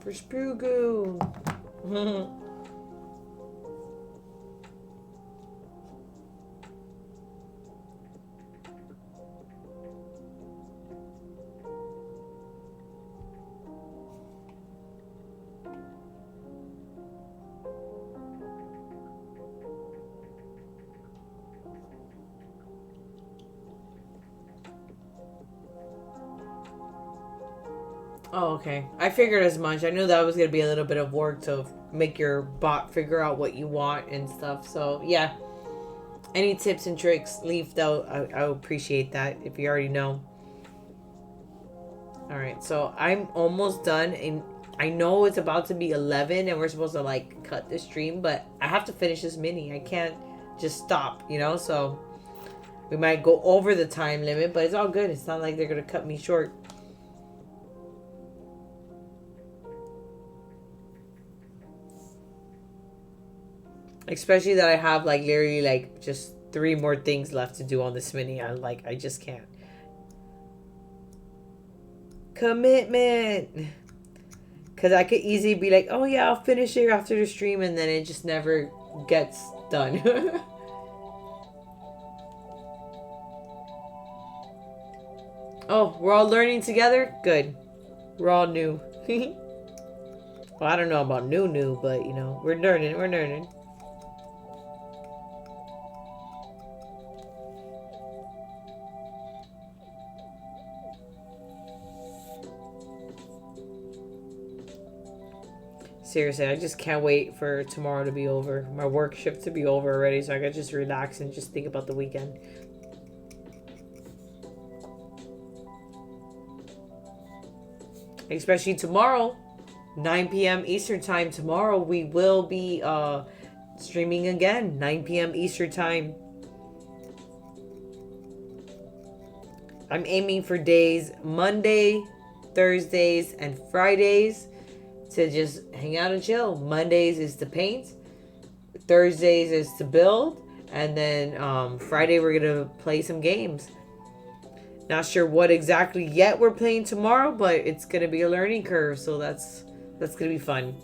For Sprugu. Oh, okay. I figured as much. I knew that was going to be a little bit of work to make your bot figure out what you want and stuff. So, yeah. Any tips and tricks, leave though. I would appreciate that if you already know. Alright, so I'm almost done. And I know it's about to be 11 and we're supposed to, like, cut the stream. But I have to finish this mini. I can't just stop, you know? So, we might go over the time limit. But it's all good. It's not like they're going to cut me short. Especially that I have like literally like just 3 more things left to do on this mini. I just can't. Commitment. Because I could easily be like, oh yeah, I'll finish it after the stream, and then it just never gets done. Oh, we're all learning together? Good. We're all new. Well, I don't know about new, but you know, we're learning. We're learning. Seriously, I just can't wait for tomorrow to be over. My work shift to be over already, so I can just relax and just think about the weekend. Especially tomorrow, 9 p.m. Eastern time. Tomorrow we will be streaming again, 9 p.m. Eastern time. I'm aiming for days Monday, Thursdays, and Fridays to just hang out and chill. Mondays is to paint, Thursdays is to build, and then Friday we're gonna play some games. Not sure what exactly yet we're playing tomorrow, but it's gonna be a learning curve, so that's gonna be fun.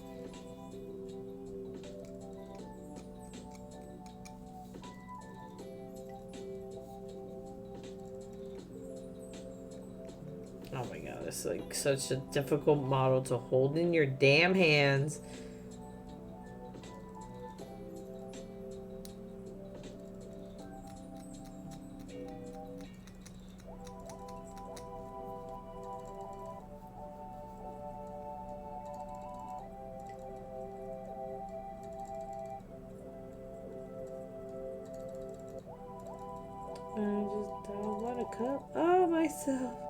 Oh my god, it's like such a difficult model to hold in your damn hands. I just don't want a cup of myself.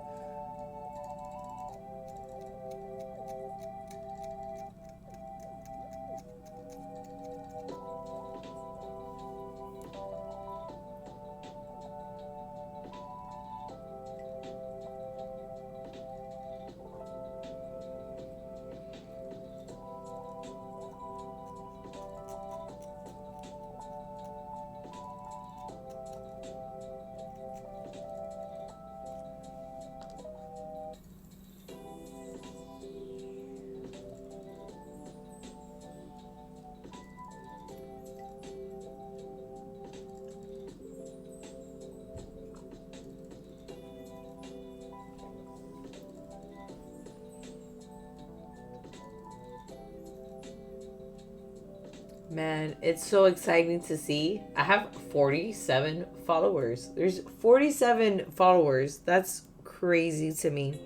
Man, it's so exciting to see. I have 47 followers. There's 47 followers. That's crazy to me.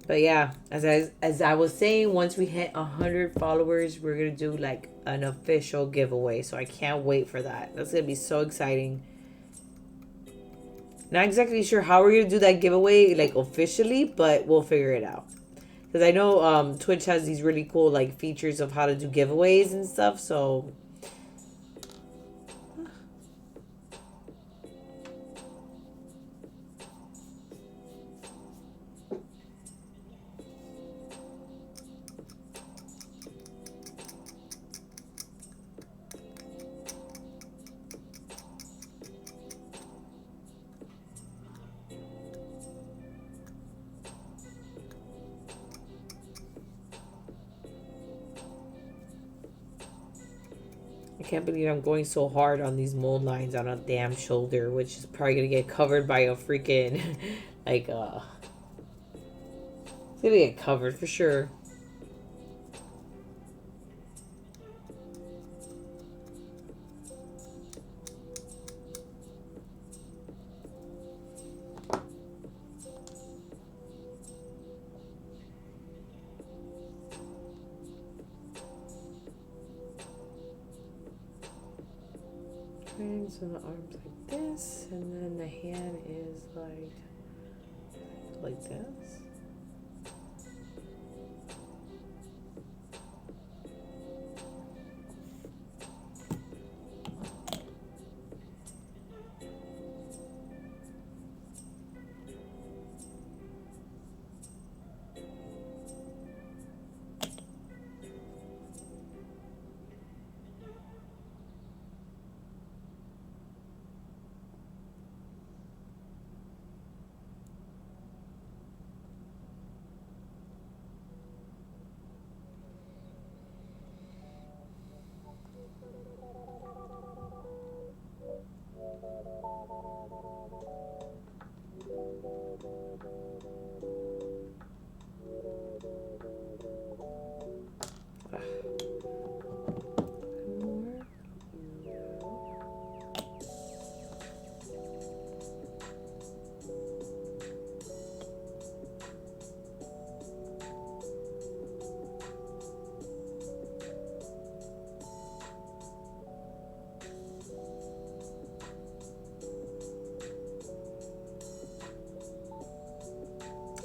But yeah, as I was saying, once we hit 100 followers, we're gonna do like an official giveaway. So I can't wait for that. That's gonna be so exciting. Not exactly sure how we're gonna do that giveaway like officially, but we'll figure it out. Because I know Twitch has these really cool like features of how to do giveaways and stuff. So I can't believe I'm going so hard on these mold lines on a damn shoulder, which is probably gonna get covered by a freaking like it's gonna get covered for sure. So the arms like this, and then the hand is like this.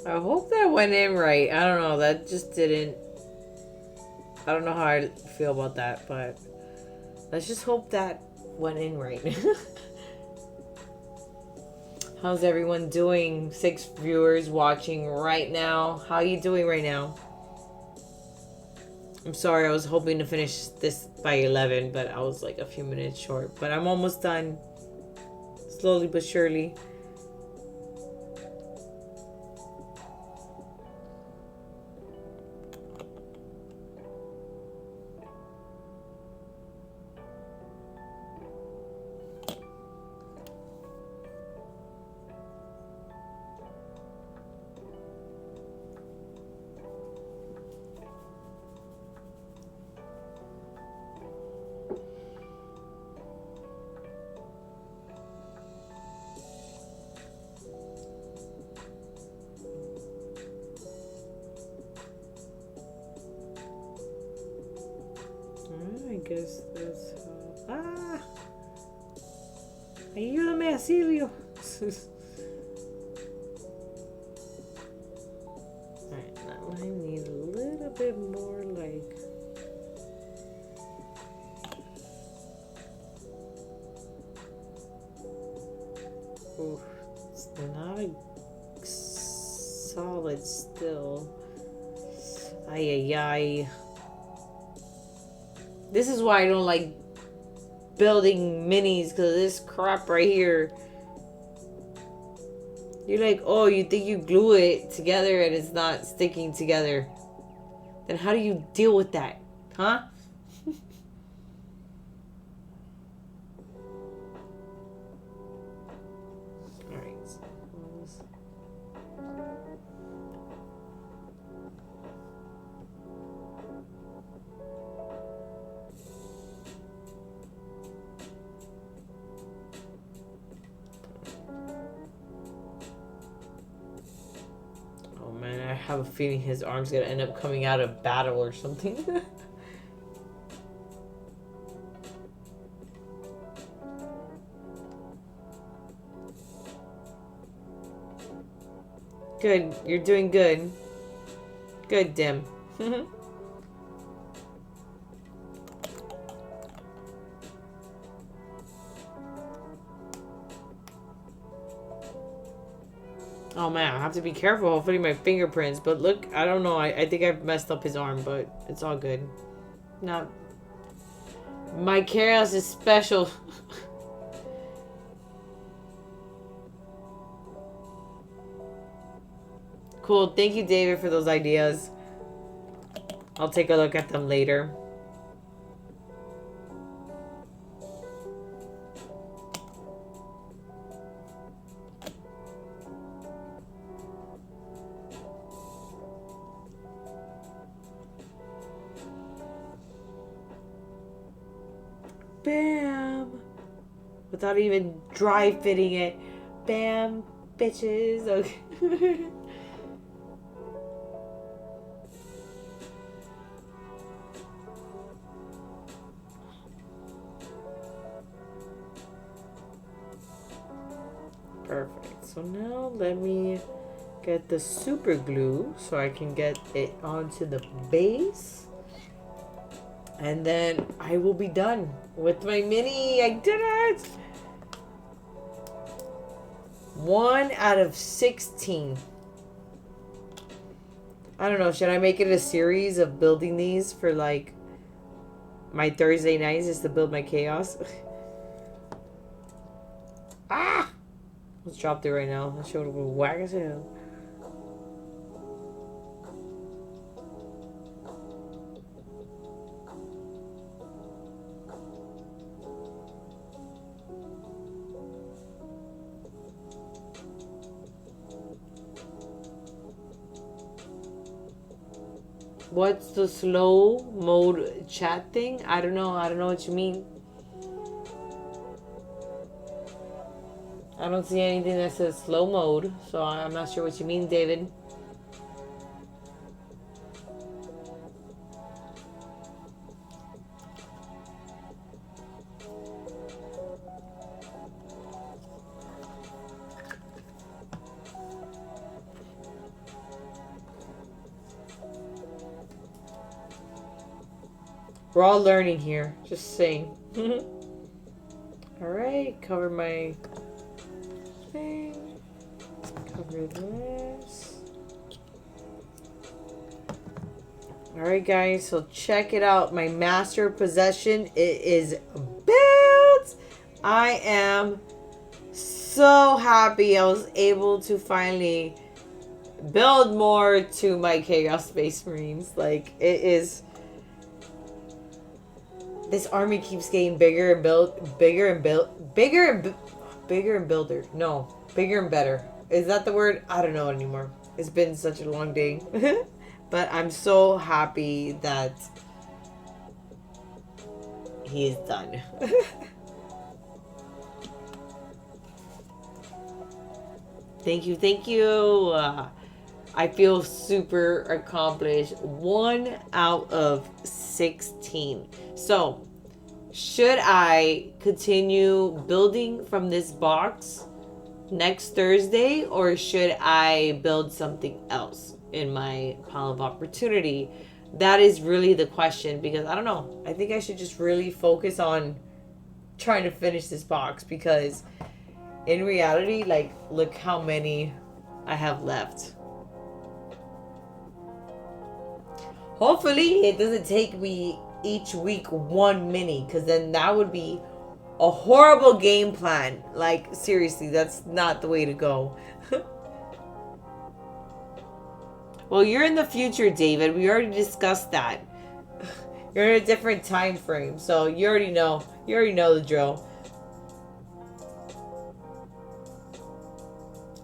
I hope that went in right. I don't know. That just didn't. I don't know how I feel about that, but let's just hope that went in right. How's everyone doing? 6 viewers watching right now. How you doing right now? I'm sorry, I was hoping to finish this by 11, but I was like a few minutes short. But I'm almost done. Slowly but surely. I guess that's ayúdame, Silvio. Alright, now I need a little bit more like. Oof, it's not a solid still. Ay, ay, ay. This is why I don't like building minis, because this crap right here. You're like, oh, you think you glue it together and it's not sticking together. Then how do you deal with that? Huh? Alright. Oh man, I have a feeling his arm's gonna end up coming out of battle or something. Good, you're doing good. Good, Dim. Oh man, I have to be careful of putting my fingerprints. But look, I don't know. I think I've messed up his arm, but it's all good. Not. My chaos is special. Cool. Thank you, David, for those ideas. I'll take a look at them later. Bam! Without even dry fitting it. Bam, bitches. Okay. Perfect. So now let me get the super glue so I can get it onto the base. And then I will be done with my mini. I did it! 1 out of 16. I don't know. Should I make it a series of building these for like my Thursday nights just to build my chaos? Ah! Let's drop it right now. That showed up with whack as hell. What's the slow mode chat thing? I don't know. I don't know what you mean. I don't see anything that says slow mode, so I'm not sure what you mean, David. We're all learning here. Just saying. Alright, cover my thing. Cover this. Alright guys, so check it out. My master possession. It is built. I am so happy I was able to finally build more to my Chaos Space Marines. Like, it is... This army keeps getting bigger and bigger and builder. No, bigger and better. Is that the word? I don't know anymore. It's been such a long day. But I'm so happy that he is done. Thank you, thank you. I feel super accomplished. 1 out of 16. So, should I continue building from this box next Thursday, or should I build something else in my pile of opportunity? That is really the question, because I don't know. I think I should just really focus on trying to finish this box, because in reality, like, look how many I have left. Hopefully it doesn't take me each week 1 mini, because then that would be a horrible game plan. Like, seriously, that's not the way to go. Well, you're in the future, David. We already discussed that. You're in a different time frame, so you already know. You already know the drill.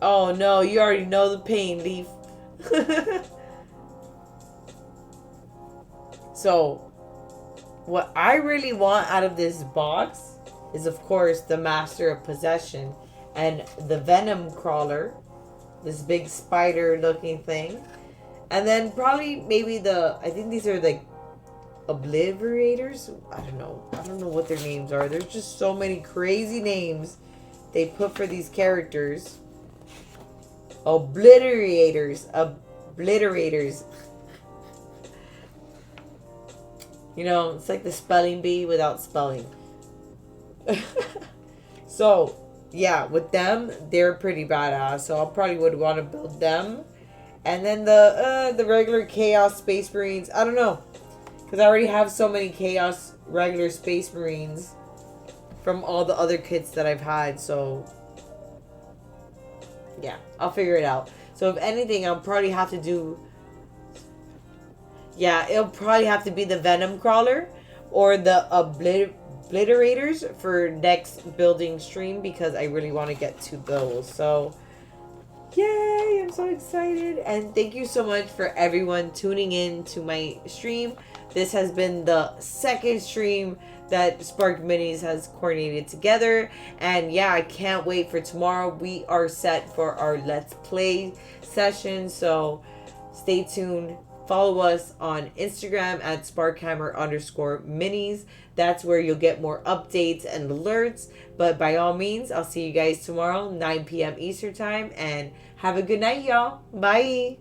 Oh no, you already know the pain, Leaf. So, what I really want out of this box is, of course, the Master of Possession and the Venom Crawler, this big spider looking thing. And then probably maybe I think these are like Obliterators. I don't know what their names are. There's just so many crazy names they put for these characters. Obliterators. You know, it's like the spelling bee without spelling. So, yeah, with them, they're pretty badass. So I probably would want to build them. And then the regular Chaos Space Marines. I don't know. Because I already have so many Chaos regular Space Marines from all the other kits that I've had. So, yeah, I'll figure it out. So if anything, I'll probably have to do... Yeah, it'll probably have to be the Venom Crawler or the Obliterators for next building stream, because I really want to get to those. So, yay! I'm so excited. And thank you so much for everyone tuning in to my stream. This has been the second stream that Spark Minis has coordinated together. And yeah, I can't wait for tomorrow. We are set for our Let's Play session. So stay tuned. Follow us on Instagram at sparkhammer_minis. That's where you'll get more updates and alerts. But by all means, I'll see you guys tomorrow, 9 p.m. Eastern time. And have a good night, y'all. Bye.